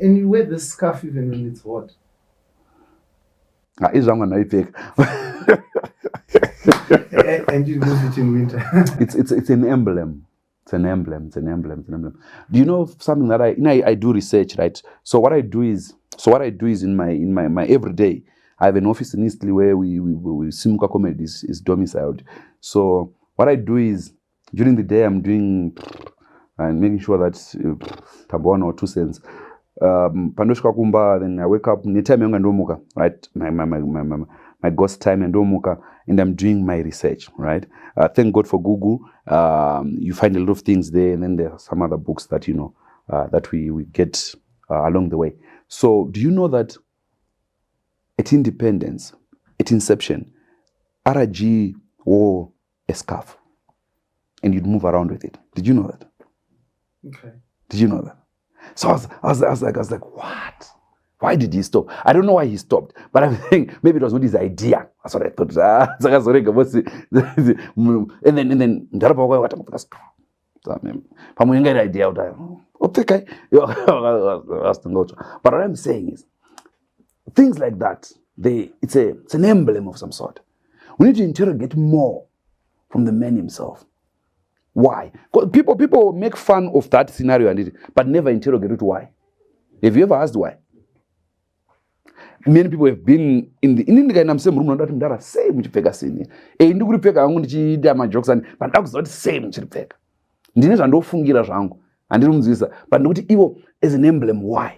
and you wear the scarf even when it's hot. And you lose it in winter. It's an emblem. It's an emblem. Do you know something that I do research, right? So what I do is in my everyday, I have an office in Eastleigh where we Simuka Comedy is domiciled. So what I do is during the day I'm doing and making sure that tabona or 2 cents. Pandoshka kumba, then I wake up anytime ndomuka, right? My ghost time ndomuka, and I'm doing my research, right? Thank God for Google. You find a lot of things there, and then there are some other books that that we get along the way. So do you know that at independence, at inception, RG wore a scarf and you'd move around with it? Did you know that? Okay. Did you know that? So I was like, what? Why did he stop? I don't know why he stopped, but I think maybe it was not his idea. That's what I thought. And then idea. But what I'm saying is, things like that, it's an emblem of some sort. We need to interrogate more from the man himself. Why? People make fun of that scenario but never interrogate it why. Have you ever asked why? Many people have been in the same room that mdara same chipfeka sini. Ndikuri pfeka angu ndichida ma jokes and but ndakuzoti same chipfeka. Ndine zvandofungira zvangu. Andiri munzwisa but ndikuti ivo as an emblem why.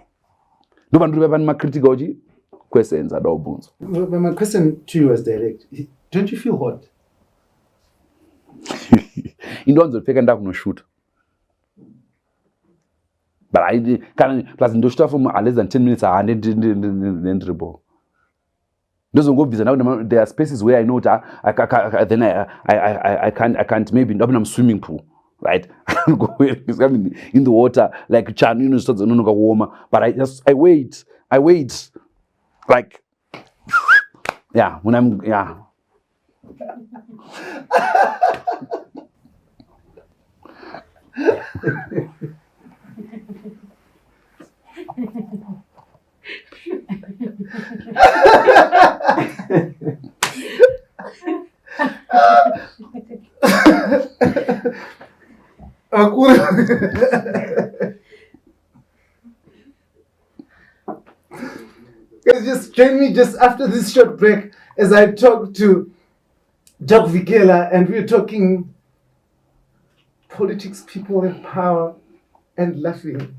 Ndo vandiri vapani ma critical questions adobunzo. My question to you was direct. Don't you feel hot? Indonzo pfeka ndakunoshoot. but I can plus ndoshita for less than 10 minutes entrable. Those go busy now. There are spaces where I know that I can't maybe I'm swimming pool, right? I can't go in the water like chan, you know, starts no warmer. But I wait, like yeah, when I'm yeah. Guys, just join me just after this short break as I talk to Doc Vikela, and we're talking politics, people in power, and laughing.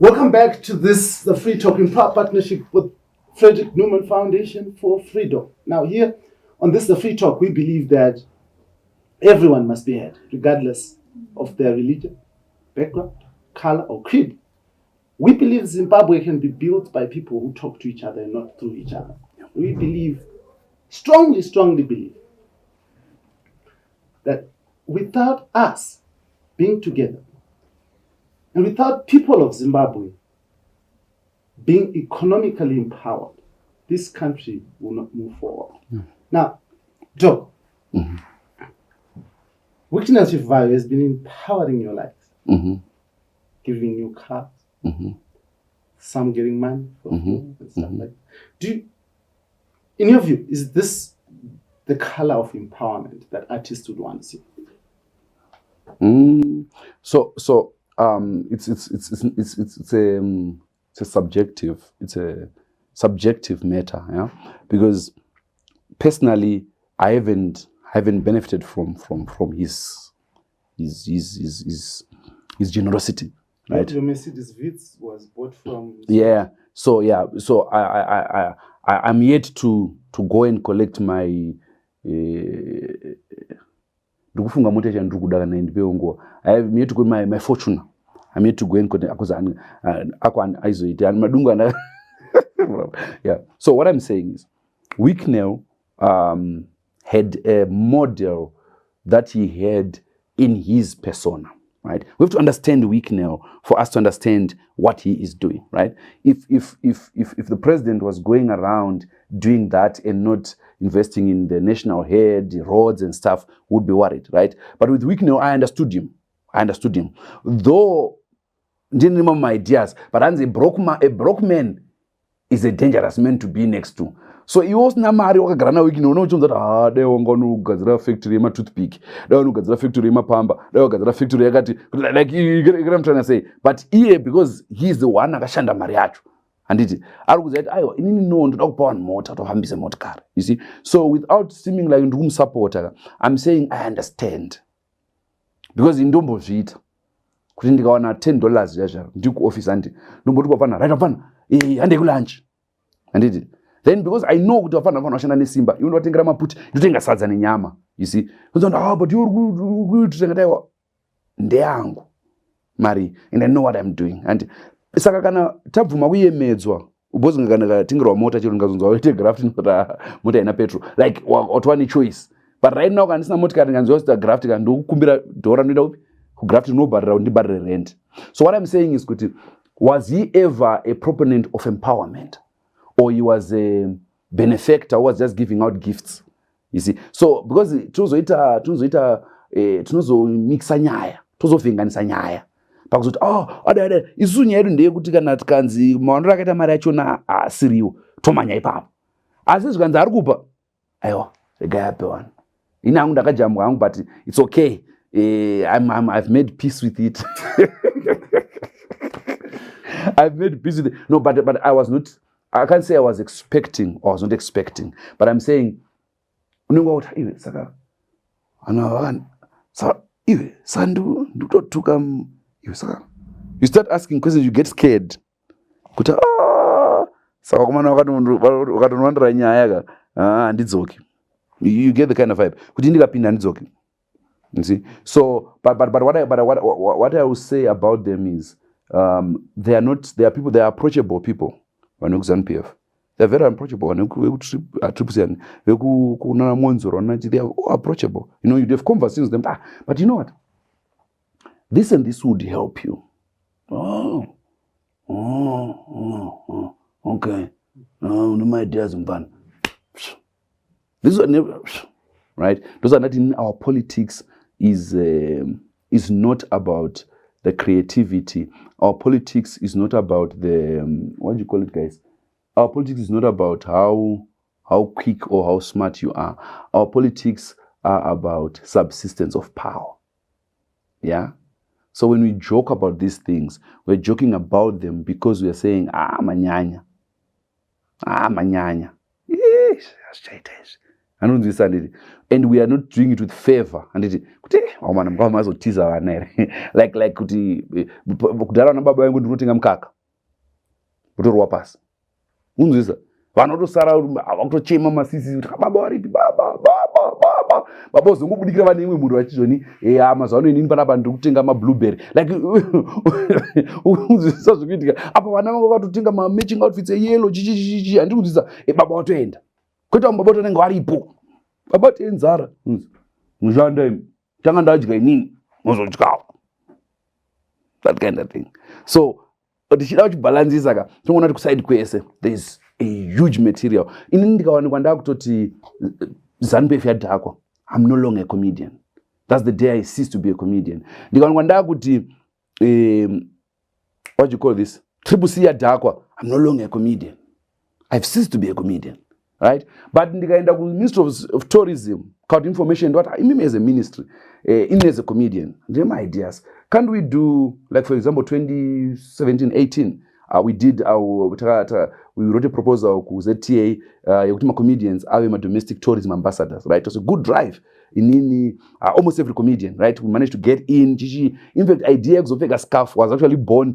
Welcome back to this, the Free Talk in partnership with Frederick Newman Foundation for Freedom. Now here on this, the Free Talk, we believe that everyone must be heard, regardless of their religion, background, color, or creed. We believe Zimbabwe can be built by people who talk to each other and not through each other. We believe, strongly believe, that without us being together, and without people of Zimbabwe being economically empowered, this country will not move forward. Now, Joe, Witness Value has been empowering your life, giving you cars, some getting money for food and stuff like that. In your view, is this the color of empowerment that artists would want to see? It's a subjective matter, yeah. Because personally, I haven't benefited from his generosity, right? Your Mercedes Vitz was bought from. Yeah. So I'm yet to go and collect my. I'm yet to go my fortune. I'm yet to go and collect yeah. So what I'm saying is, Wicknell had a model that he had in his persona, right? We have to understand Wicknell for us to understand what he is doing, right? If the president was going around doing that and not investing in the national head, the roads and stuff, would be worried, right? But with Wicknell, I understood him. Though didn't remember my ideas, but as a broke man is a dangerous man to be next to. So he was namari wakagarana Wicknell unochonza that they were going to gadzira factory ma toothpick, they were going to gadzira factory ma pamba, they were gadzira factory yakati, like you get what I'm trying to say. But here, because he's the one akashanda mari yacho, and it ari kuzati aiwa inini no ndoda kupa mota tohambise motikari, you see. So without seeming like ndum supporter, I'm saying I understand, because indombo zviita kuti ndikawana $10 yazva ndiku office andi ndomboti kwapana right apana hande kulunch, and it then because I know kuti wafana washanda nesimba iwe ndotengera maputi ndotenga sadza nenyama, you see. Uzonda but you kutenga taiwa ndeyangu mari, and I know what I'm doing. And saka kana tabvuma kuyemedzwa ubozi ngana tingerwa mota chiro ngazonzwa ite graft mota ina petrol like otwani choice. But right now kana sina motikari nganzwa sta graft kana ndokukumbira dora ndoida upi ku graft no barra undi barra rent. So what I'm saying is kuti, was he ever a proponent of empowerment, or he was a benefactor who was just giving out gifts, you see? So because tunozoita tunozomixa nyaya, tozovhenganisa nyaya pakuzoti ada isusu nyaya yedu ndeyekuti kana tikanzi maonero akaita mari yachona asiriwo tomanya ipapo, asi zvikanzi ari kupa aiwa regai ape one ini hangu ndakajambwa hangu, but it's okay. I've made peace with it. I've made peace with it. No, but I can't say I was expecting or I was not expecting, but I'm saying, you start asking questions, you get scared. Saka kumana wakatonondera nyaya handidzoki. You get the kind of vibe. Kuti ndikapinda handidzoki. You see? So, but what I will say about them is, they are approachable people. Zanu Pf. They're very approachable. They are approachable. You know, you have conversations with them. But you know what? This and this would help you. Okay. My ideas and van. This is never right. Those are not in our politics. Is not about the creativity. Our politics is not about the what do you call it, guys? Our politics is not about how quick or how smart you are. Our politics are about subsistence of power. Yeah. So when we joke about these things, we're joking about them because we are saying, manyanya. Yes, I don't understand it. And we are not doing it with favor. And it like kuti kudara na baba yangu ndinotenga mkaka. Kutorwa pasi. Unzisa. Vanotosara vakutochema masisi baba waripi baba. Baba uzongobudikira vane imwe munhu vachizvoni mazuva ano inini panapa ndikutenga mablueberry. Like unzisa zvikuitika. Apa vana vangu vakatotenga matching outfits yellow chichi handinzisa baba watoenda. Kweta baba watonenge varipo. Baba tenzara. Mushanda imi. Tanga ndadya inini. Muzodyawo. That kind of thing. So tichida kuchibalance saka tinoona kuti kuside kwese there's a huge material. Inini ndikawanikwa ndakutoti Zanu Pf yadhakwa. I'm no longer a comedian. That's the day I ceased to be a comedian. Ndikawanikwa ndakuti what do you call this? Triple C yadhakwa. I'm no longer a comedian. I've ceased to be a comedian. Right? But ndikaenda ku Ministry of Tourism, called information, what I mean as a ministry, in as a comedian, they have my ideas. Can't we do, like for example, 2017-18, we did we wrote a proposal to ZTA, comedians, our domestic tourism ambassadors, right? It was a good drive. In almost every comedian, right? We managed to get in. In fact, idea of a scarf was actually born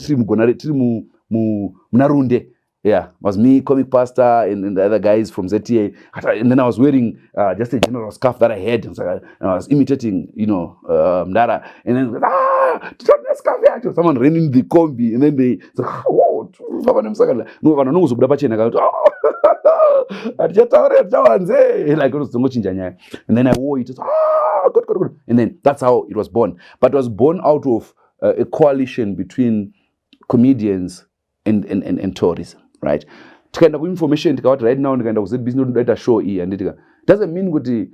Mnarunde. Yeah, was me, comic pastor, and the other guys from ZTA. And then I was wearing just a general scarf that I had. And I was imitating, Mdara. And then, someone ran in the combi. And then they said, whoa, and then I wore it. Good. And then that's how it was born. But it was born out of a coalition between comedians and tourism. Right? Tikaenda ku information right now ndikaenda ku business ndoita show here and it doesn't mean kuti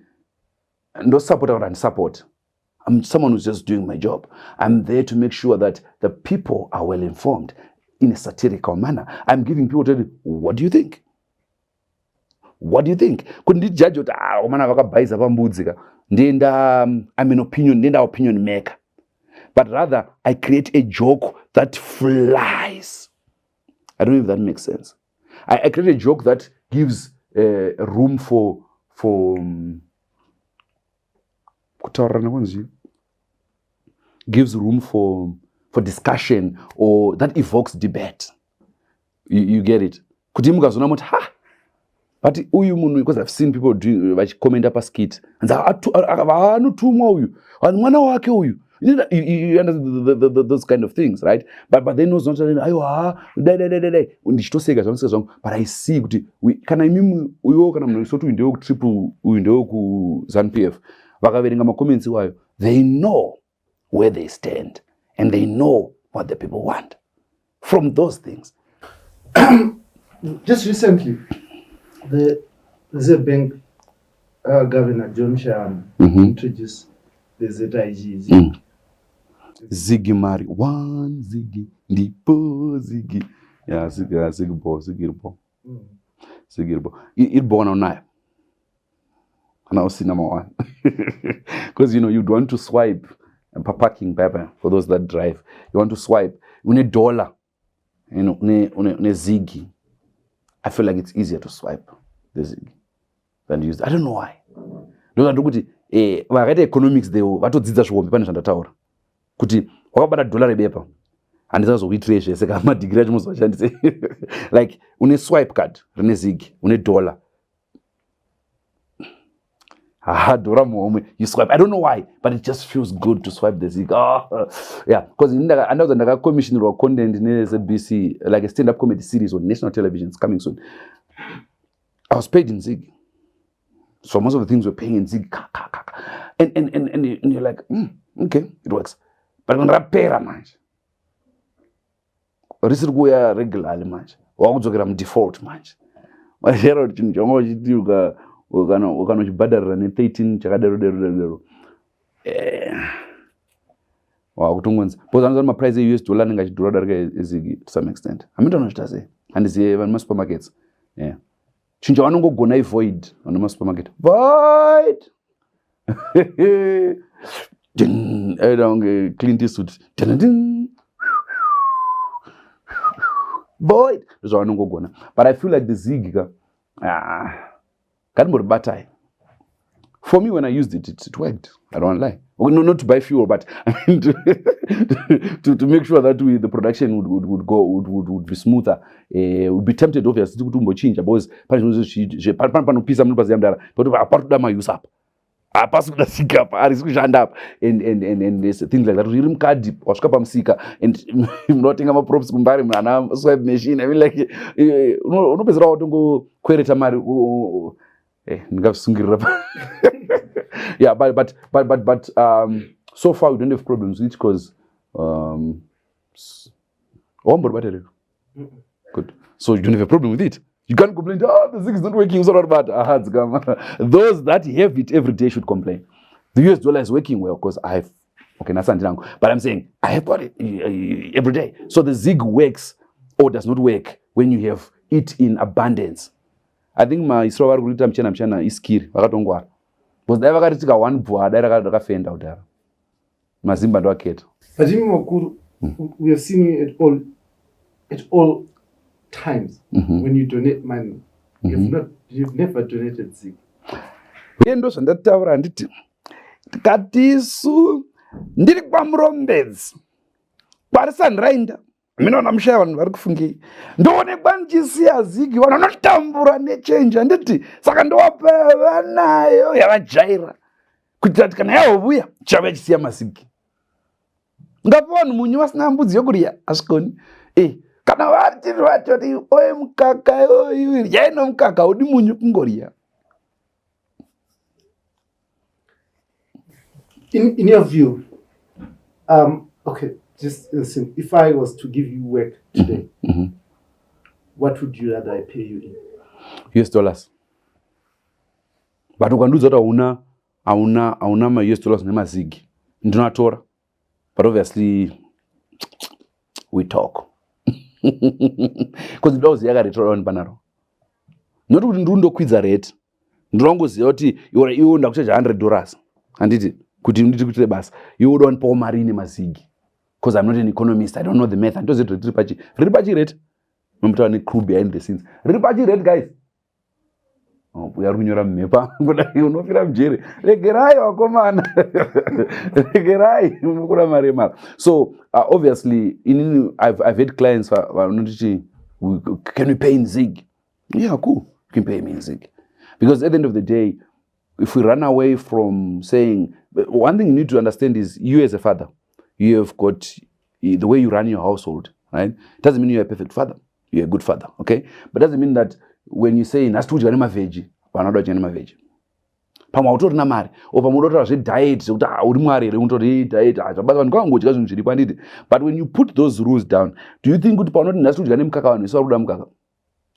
ndo support or support. I'm someone who's just doing my job. I'm there to make sure that the people are well informed in a satirical manner. I'm giving people what do you think? What do you think? Couldn't judge what omana vakabaiza pambudzi ka. I'm an opinion maker. But rather I create a joke that flies. I don't know if that makes sense. I create a joke that gives room for discussion, or that evokes debate. You get it? But because I've seen people comment up a skit and you understand those kind of things, right? But they know not but I see can I mean we can so to triple Zanu Pf comments they know where they stand and they know what the people want from those things. Just recently, the Reserve Bank Governor John Sham introduced the ZIG. Ziggy Mari, one Ziggy, Ndipo Ziggy. Yeah, Ziggy. It born on night. And I was see number one. Because you'd want to swipe parking paper for those that drive. You want to swipe. You need $1. Ziggy. I feel like it's easier to swipe the Ziggy than use. I don't know why. Vakati economics they vatodzidza zvihombe pane zvandataura kuti wakabata $1 bepa handisazokuitire zvese kana madigiri acho muzoshandise like une swipe card rine ZiG, une dollar dollar muhomwe you swipe. I don't know why, but it just feels good to swipe the ZiG. Yeah, because andauza ndakakommissionerwa content neZBC, like a stand-up comedy series on national television. It's coming soon. I was paid in ZiG, so most of the things were paying in ZiG. And you're like, okay, it works. But when rapera manje, risiri kuya regularly manje, wakudzokera mudefault manje. Mashero chinhu chongo chitiuka ukano chibhadharira ne13 chakadero wakutongonza because anozana maprice eUS dollar anenge achidhura darika eZiG to some extent. Hamindanochita sei handizive vanhu masupermarkets. Yeah, chinhu chavanongogona ivoid vanhu masupermarket void aidonge Clint Eastwood void zvavanongogona. But I feel like the ZiG batai. For me, when I used it, it worked. I don't lie. Well, no, not to buy fuel, but I mean to make sure that the production would be smoother. Would be tempted, obviously, to change because panopisa mnupaziyamdara, but apart from my use up. I pass with the ZiG up, I risk to up, and things like that. Really card or scap amsika, and not in my props comparing and swipe machine. I mean, like, no, better out to go query tamari. Yeah, but so far we don't have problems with it because good. So you don't have a problem with it. You can't complain, the ZiG is not working, so not bad. Those that have it every day should complain. The US dollar is working well because I have, okay, that's something, but I'm saying I have got it every day. So the ZiG works or does not work when you have it in abundance. I think my Israel mchana iskiri vakatongwara because dai vakaritika one bwa dai rakafenda kudhara mazimba ndo aketa. But in Vakuru, we have seen it at all times. When you donate money, you've never donated ZiG. Ndo zvandataura nditi tikatisu ndiri kwamurombedzi kwarisandrainda mina mushaya vanhu vari kufungei ndoonekwa ndichisiya ZiG vanhu vanotambura nechange handiti saka ndowapa vanayo yavajaira kuitira kuti kana yavovuya chava chisiya maZiG. Ngapa vanhu munyu vasina mbudzi yokurya asvikoni kana vatiri vatoti oye mukaka oyu ryai nomukaka udi munyu kungorya. In your view, okay, just listen, if I was to give you work today, what would you rather I pay you in? US dollars. But ukanduza kuti hauna ma US dollars nema ZiG ndinotora. But obviously we talk. Because ndozi yakaretora on panaro. Not kuti ndindokwidza rate. Ndinongoziva kuti iwe ndakuchaja $100. Handiti kuti nditi kuitire basa. You would want mari ine maZiG. Because I'm not an economist, I don't know the math. I don't know the Ripachi rate. I'm talking about crew behind the scenes. Ripachi rate, guys. Oh, we are going to mepa. But you know, I'm Jerry. Regerai, come on. So obviously, I've had clients. Can we pay in ZiG? Yeah, cool. You can pay me in ZiG. Because at the end of the day, if we run away from saying, one thing you need to understand is you as a father, you have got the way you run your household, right? It doesn't mean you're a perfect father. You're a good father, okay? But it doesn't mean that when you say, nastuja nema veggie, vanadoja nema veggie. Pama utori na mari, o pama utori zve diet, so uri mwari, utori diet, but when you put those rules down, do you think kuti panoti nastuja nemukaka vanhu iswa ruda mukaka?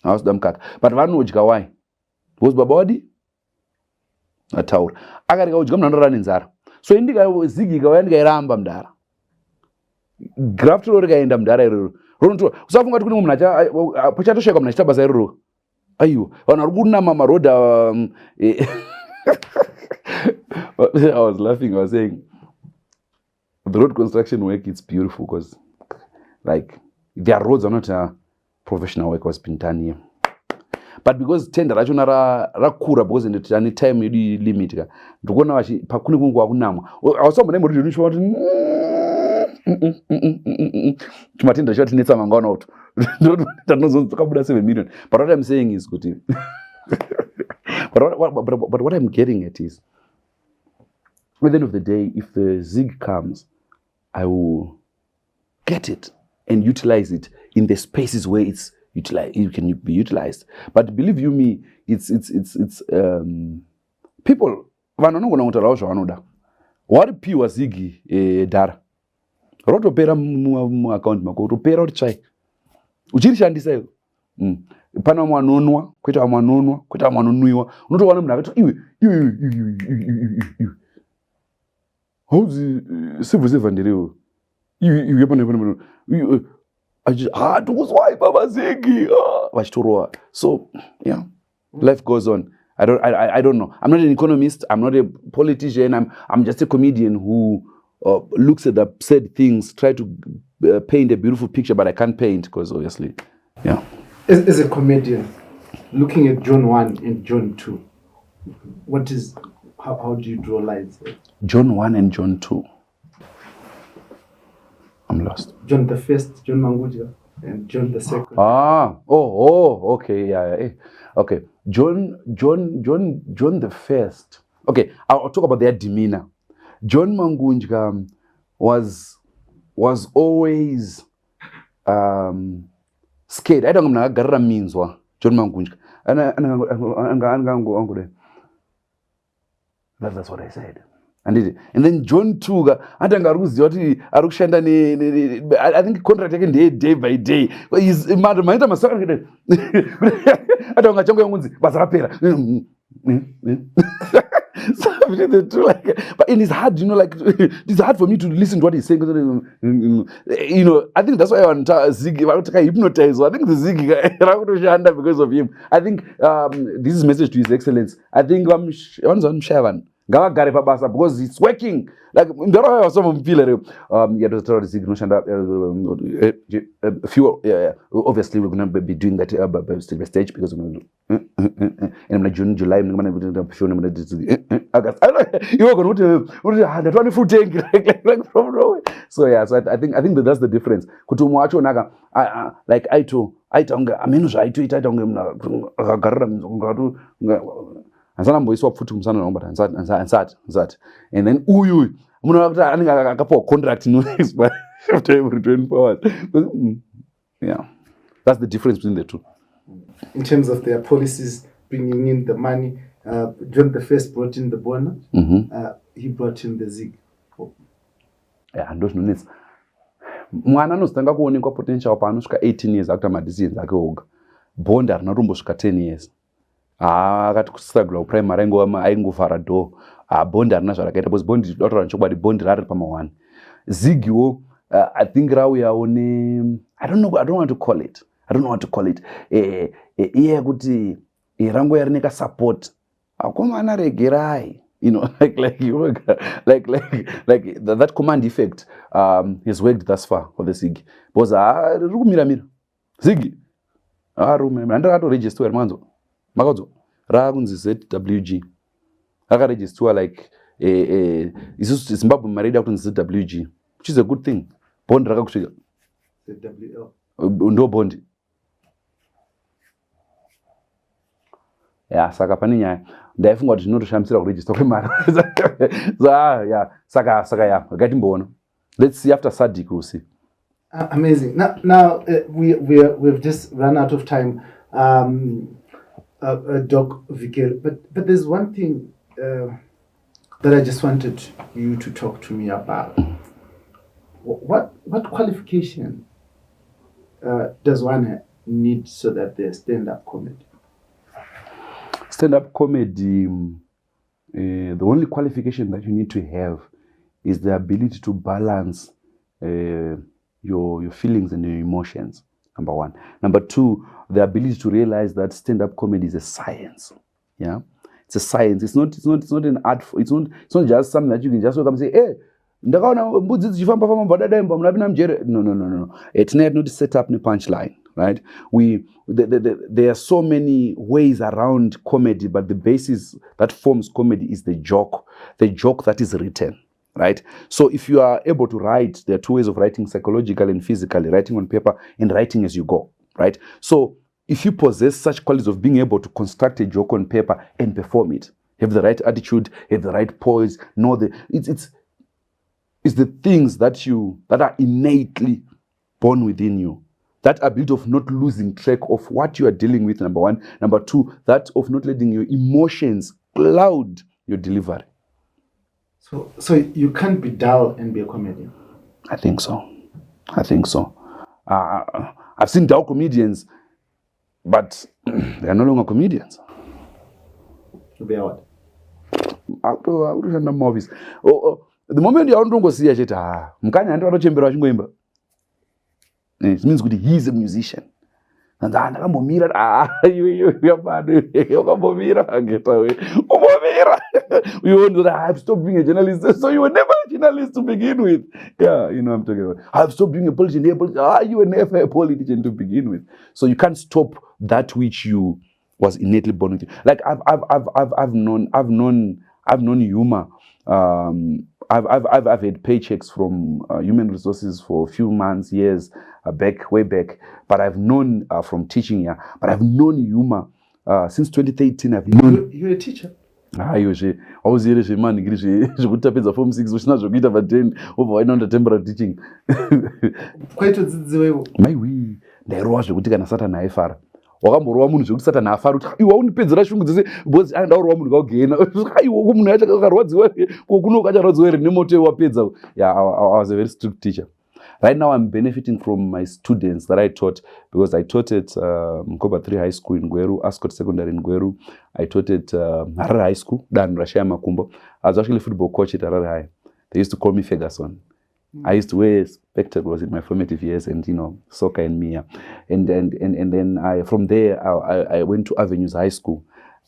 Hausuda mukaka. But vanodya why? Because babadi ataura. Akarika udya munhu anorara nenzara. So indika ZiG ikauya ndikairamba mudhara. Graft rori kaenda mudhara iroro. Usafunga kuti kune munhu pachatosheka munhu achita basa iroro. Aiyo, vanhu vari kunama marodha I was laughing, I was saying the road construction work, it's beautiful because like their roads are not professional work was been done here. But because tender rachona rakura because any time you limit ndikuona kune kungu kunamwa. Awasomba nemuri ndinoshwa kuti Matinda shot nitsa mangona out. But what I'm saying is good. But what I'm getting at is, at the end of the day, if the ZiG comes, I will get it and utilize it in the spaces where it can be utilized. But believe you me, it's people. What P was ZiG dara. Rotopera mu account mako rotopera richai. Uchirishandisa iyo. Pana mwanonwa, kweta mwanonwa, kweta mwanonwiwa. Unotowana munhu akati iwe. How's civil servant nderewo. Iwe pana. Tukuzwai baba ZiG. Vachitorowa. So, yeah. Life goes on. I don't know. I'm not an economist. I'm not a politician. I'm just a comedian who looks at the said things, try to paint a beautiful picture, but I can't paint because obviously, yeah. As a comedian, looking at John 1 and John 2, how do you draw lines there? John 1 and John 2. I'm lost. John the first, John Manguja, and John the second. Okay, yeah. Okay. John the first. Okay, I'll talk about their demeanor. John Mangunjka was always scared. I don't know what means. John Mangunjka. That's what I said. And then John 2, I think contract day by day. He's mad. I don't but in his heart, it's hard for me to listen to what he's saying. I think that's why I want ZiG. I want to hypnotize. I think the ZiG because of him. I think this is a message to His Excellence. I think I'm Shavan. Because it's working. Like there are some people a few obviously we're gonna be doing that stage because we're gonna and like June, July, I'm gonna do August. You're gonna that one full tank like from nowhere. So yeah, so I think that's the difference. Kutumwacho naga like I amenusha I Ansana mboiswa futhi kumsana nomba ansat and then uyu umuntu akapo contract no expire after every 24 hours. Yeah, that's the difference between the two in terms of their policies bringing in the money. John the first brought in the bonus. He brought in the ZiG. Yeah, and those units mwana anozotanga kuonekwa potential panosvika 18 years after madecisions ake oga bond arina rumbosvika 10 years. Akati kustruggle primary aingofara do bond arina zvarakaita because bond dotora nchokwadi bond rari pama1 ZiG wo I think rauyawone I don't want to call it iye kuti rango yarineka support akomana regerai like that command effect has worked thus far for the ZiG because riri ZiG handakato manzo makadzo rakunzi ZWG akaregister like isusu Zimbabwe marida kutonzi ZWG which is a good thing. Bond rakakusvika ZWL ndo bond. Yeah, saka pane nyaya ndaifunga kuti zvinotoshamisira kuregister kwemari. So yeah, saka yeah, ngatimboona. Let's see after SADC we'll see. Amazing. Now we've just run out of time. Doc Vikela, but there's one thing that I just wanted you to talk to me about. What qualification does one need so that there's stand-up comedy? Stand-up comedy, the only qualification that you need to have is the ability to balance your feelings and your emotions. Number one. Number two, the ability to realize that stand-up comedy is a science. Yeah, it's a science. It's not an art. It's not just something that you can just wake up and say, "Hey, Mbudzi no. It's not set up in a punchline, right? There are so many ways around comedy, but the basis that forms comedy is the joke that is written. right? So if you are able to write, there are two ways of writing, psychologically and physically, writing on paper and writing as you go, right? So if you possess such qualities of being able to construct a joke on paper and perform it, have the right attitude, have the right poise, know it's the things that are innately born within you. That ability of not losing track of what you are dealing with, number one. Number two, that of not letting your emotions cloud your delivery. So you can't be dull and be a comedian? I think so. I've seen dull comedians, but they are no longer comedians. They are what? The moment you don't go see a shit, it means he's a musician. And you I've stopped being a journalist. So you were never a journalist to begin with. Yeah, you know what I'm talking about. I've stopped being a politician. You were never a politician to begin with. So you can't stop that which you was innately born with. Like I've known humor. I've had paychecks from human resources for a few months, years way back. But I've known from teaching here. But I've known humor since 2013. I've known. You're a teacher. I was here. Man, form 6, which not zokuita but 10 over I know the temporary teaching. Quite a My we the rush to take an Satan Ifar. Wakamborwa munhu zvekusata naafara kuti iwe unipedzera shungu dzese because andaurwa munhu kaugena aiwo munhu yacho kakarwadziwa kuno kacharwadziwa here nemoto wapedza. Yeah, I was a very strict teacher. Right now I'm benefiting from my students that I taught, because I taught at Mkoba 3 High School in Gweru, Ascot Secondary in Gweru. I taught at Harare High School, Dan Rashia Makumbo. I was actually a football coach at Harare High. They used to call me Ferguson. I used to wear spectacles in my formative years, and soccer and me. And then from there I went to Avenues High School,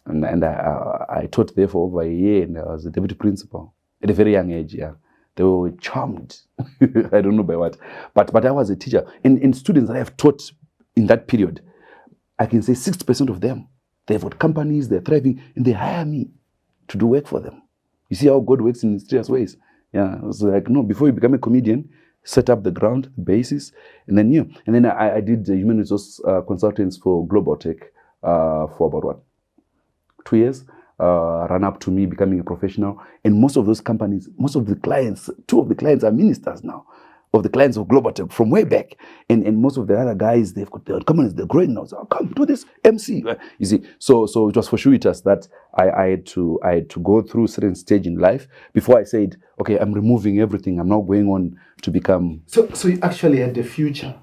and I taught there for over a year, and I was a deputy principal at a very young age. Yeah, they were charmed. I don't know by what, but I was a teacher, and students that I have taught in that period, I can say 60% of them, they've got companies, they're thriving, and they hire me to do work for them. You see how God works in mysterious ways. Yeah, it was like, no, before you become a comedian, set up the ground, the basis, and then I did human resource consultants for Global Tech for about 2 years, run up to me becoming a professional. And most of those companies, most of the clients, 2 of the clients are ministers now, of the clients of Global Tech from way back. And most of the other guys, they've got their companies, they're growing now. So come do this MC. You see, so it was fortuitous that I had to go through a certain stage in life before I said, okay, I'm removing everything. I'm not going on to become. So you actually had the future.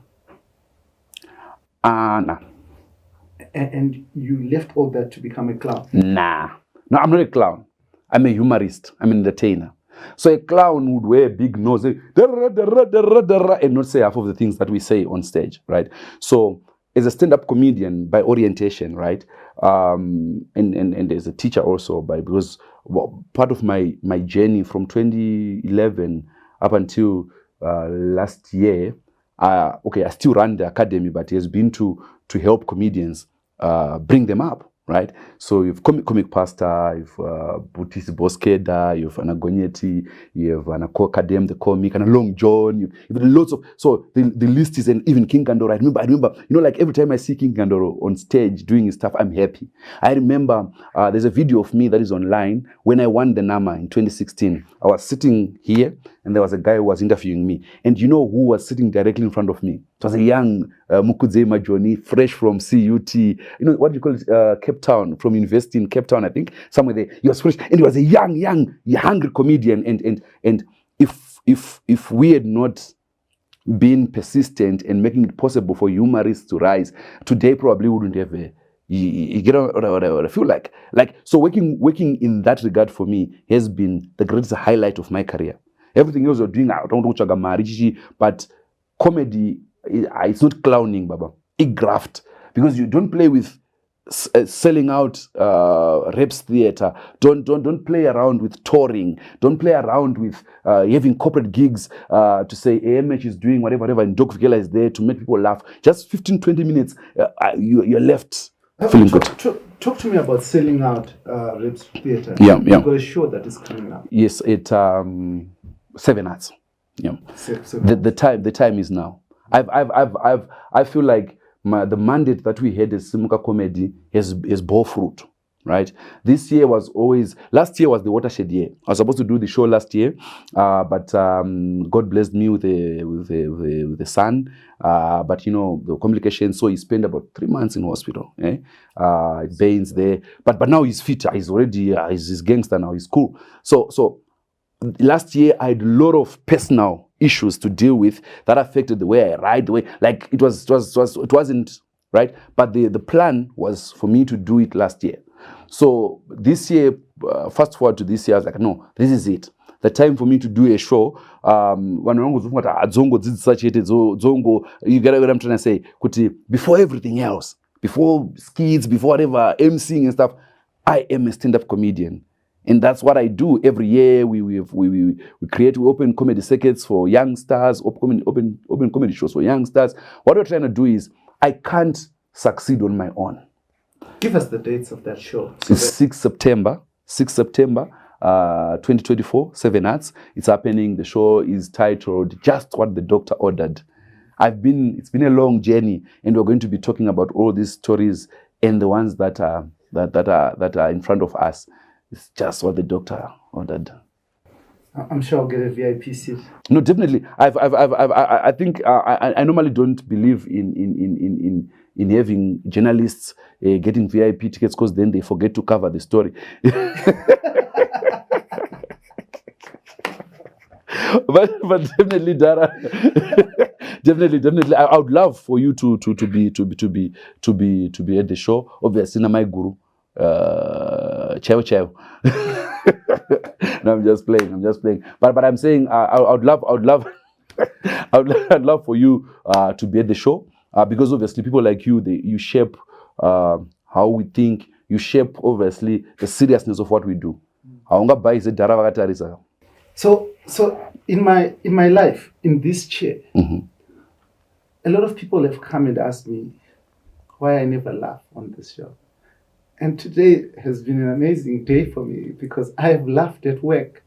Nah. And you left all that to become a clown? Nah. No, I'm not a clown. I'm a humorist. I'm an entertainer. So a clown would wear a big nose and not say half of the things that we say on stage, right? So as a stand-up comedian by orientation, right? And as a teacher also, because part of my journey from 2011 up until last year, I still run the academy, but it has been to help comedians bring them up. Right, so you've comic pastor, you've Buddhist Boskeda, you've Anagonyeti, you have Anakokadem the comic, and Long John. You've lots of, so the list is, and even King Kandoro. I remember, like every time I see King Kandoro on stage doing his stuff, I'm happy. I remember there's a video of me that is online when I won the NAMA in 2016. I was sitting here, and there was a guy who was interviewing me, and you know who was sitting directly in front of me? It was a young Mukudze Majoni, fresh from CUT, what do you call it, Cape Town, from university in Cape Town, I think, somewhere there. He was fresh, and he was a young, hungry comedian. And if we had not been persistent and making it possible for humorists to rise, today probably wouldn't have you get what I feel like. So working in that regard for me has been the greatest highlight of my career. Everything else you're doing, I don't know, but comedy, it's not clowning, Baba. It's graft. Because you don't play with selling out reps theater. Don't play around with touring. Don't play around with having corporate gigs to say AMH is doing whatever, and Doc Vikela is there to make people laugh. Just 15-20 minutes, you're left feeling good. Talk to me about selling out reps theater. Yeah. You've got a show that is coming up. Yes, 7 Arts. Yeah. So The time is now. I feel like the mandate that we had as Simuka Comedy has bore fruit. Right. Last year was the watershed year. I was supposed to do the show last year, but God blessed me with a son. But you know the complications, so he spent about 3 months in hospital. Veins there, but now he's fit. He's already he's gangster now. He's cool. So last year I had a lot of personal issues to deal with that affected the way I write, the way like it wasn't right. But the plan was for me to do it last year. So this year, fast forward to this year, I was like, no, this is it. The time for me to do a show. You get what I'm trying to say? Before everything else, before skits, before whatever, emceeing and stuff, I am a stand-up comedian. And that's what I do every year. We open comedy circuits for youngsters, open comedy shows for youngsters. What we're trying to do is, I can't succeed on my own. Give us the dates of that show. It's 6 September, 2024, 7 Arts. It's happening. The show is titled Just What the Doctor Ordered. It's been a long journey, and we're going to be talking about all these stories and the ones that are in front of us. It's just what the doctor ordered. I'm sure I'll get a VIP seat. No, definitely. I think I normally don't believe in having journalists getting VIP tickets because then they forget to cover the story. but definitely, Dara. definitely. I would love for you to be at the show. Obviously, my guru. Chow. No, I'm just playing. But I'm saying I'd love for you to be at the show because obviously people like you, you shape how we think. You shape obviously the seriousness of what we do. So in my life in this chair, a lot of people have come and asked me why I never laugh on this show. And today has been an amazing day for me because I have laughed at work.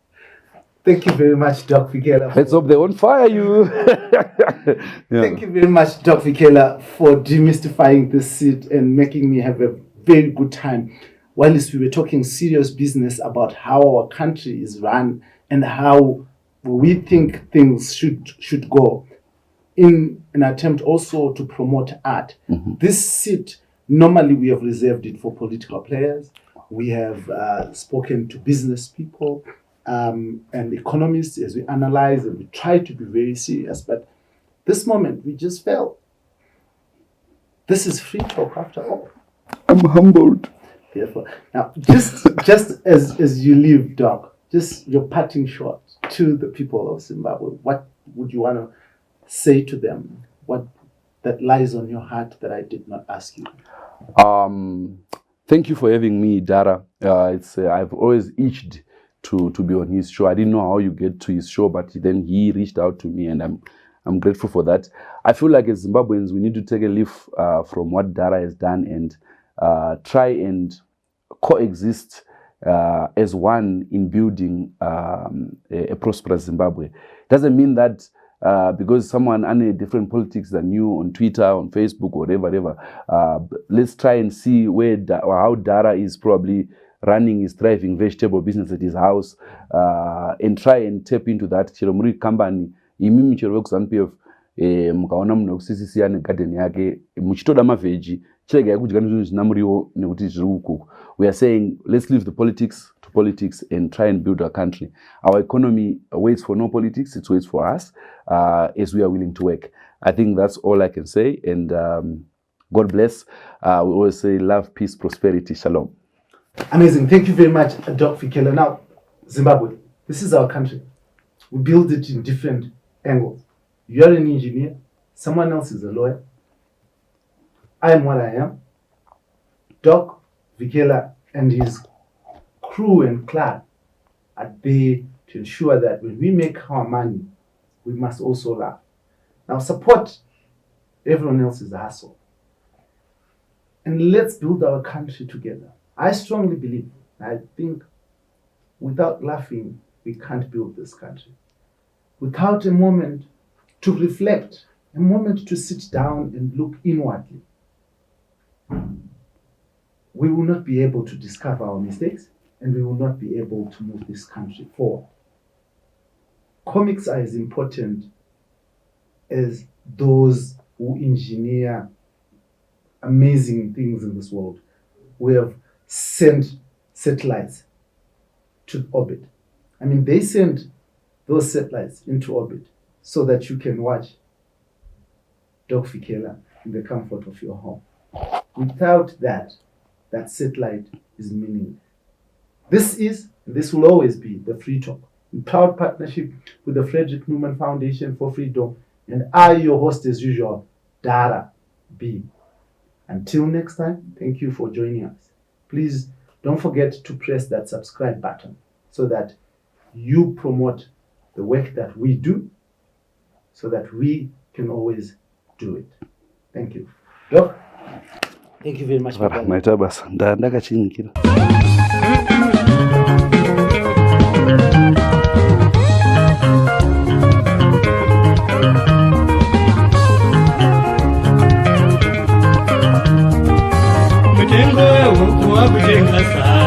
Thank you very much, Doc Vikela. Let's hope they won't fire you. Yeah. Thank you very much, Doc Vikela, for demystifying this seat and making me have a very good time. Whilst we were talking serious business about how our country is run and how we think things should go, in an attempt also to promote art. This seat, normally we have reserved it for political players. We have spoken to business people and economists as we analyze and we try to be very serious. But this moment, we just felt this is free talk after all. I'm humbled. Therefore, now, just as you leave, Doc, just your parting shot to the people of Zimbabwe, what would you want to say to them? What that lies on your heart that I did not ask you? Thank you for having me, Dara. I've always itched to be on his show. I didn't know how you get to his show, but then he reached out to me, and I'm grateful for that. I feel like as Zimbabweans, we need to take a leaf from what Dara has done and try and coexist as one in building a prosperous Zimbabwe. Doesn't mean that because someone under different politics than you on Twitter, on Facebook, or whatever. Let's try and see how Dara is probably running his thriving vegetable business at his house, and try and tap into that. Chiromuri company, imimi chiro Zanu Pf, mukaona munhu kusisisiya negarden yake, muchitoda maveji, chirega yakudya namuriwo nekuti zviri ukuku. We are saying, let's leave the politics to politics and try and build our country. Our economy waits for no politics, it waits for us as we are willing to work. I think that's all I can say. And God bless. We always say love, peace, prosperity, shalom. Amazing. Thank you very much, Doc Vikela. Now, Zimbabwe, this is our country. We build it in different angles. You're an engineer. Someone else is a lawyer. I am what I am. Doc Vikela and his crew and clan are there to ensure that when we make our money, we must also laugh. Now support everyone else's hustle. And let's build our country together. I strongly believe, I think without laughing, we can't build this country. without a moment to reflect, a moment to sit down and look inwardly, we will not be able to discover our mistakes, and we will not be able to move this country forward. Comics are as important as those who engineer amazing things in this world. We have sent satellites to orbit. I mean, they sent those satellites into orbit so that you can watch Dr. Vikela in the comfort of your home. Without that, that satellite is meaningless. This is, and this will always be, the Free Talk, in proud partnership with the Frederick Newman Foundation for Freedom, and I, your host as usual, Dara B. Until next time, thank you for joining us. Please don't forget to press that subscribe button so that you promote the work that we do, so that we can always do it. Thank you. Doc, thank you very much for coming. Maitabasa ndakachingira. Mutengo wa kutenga sana.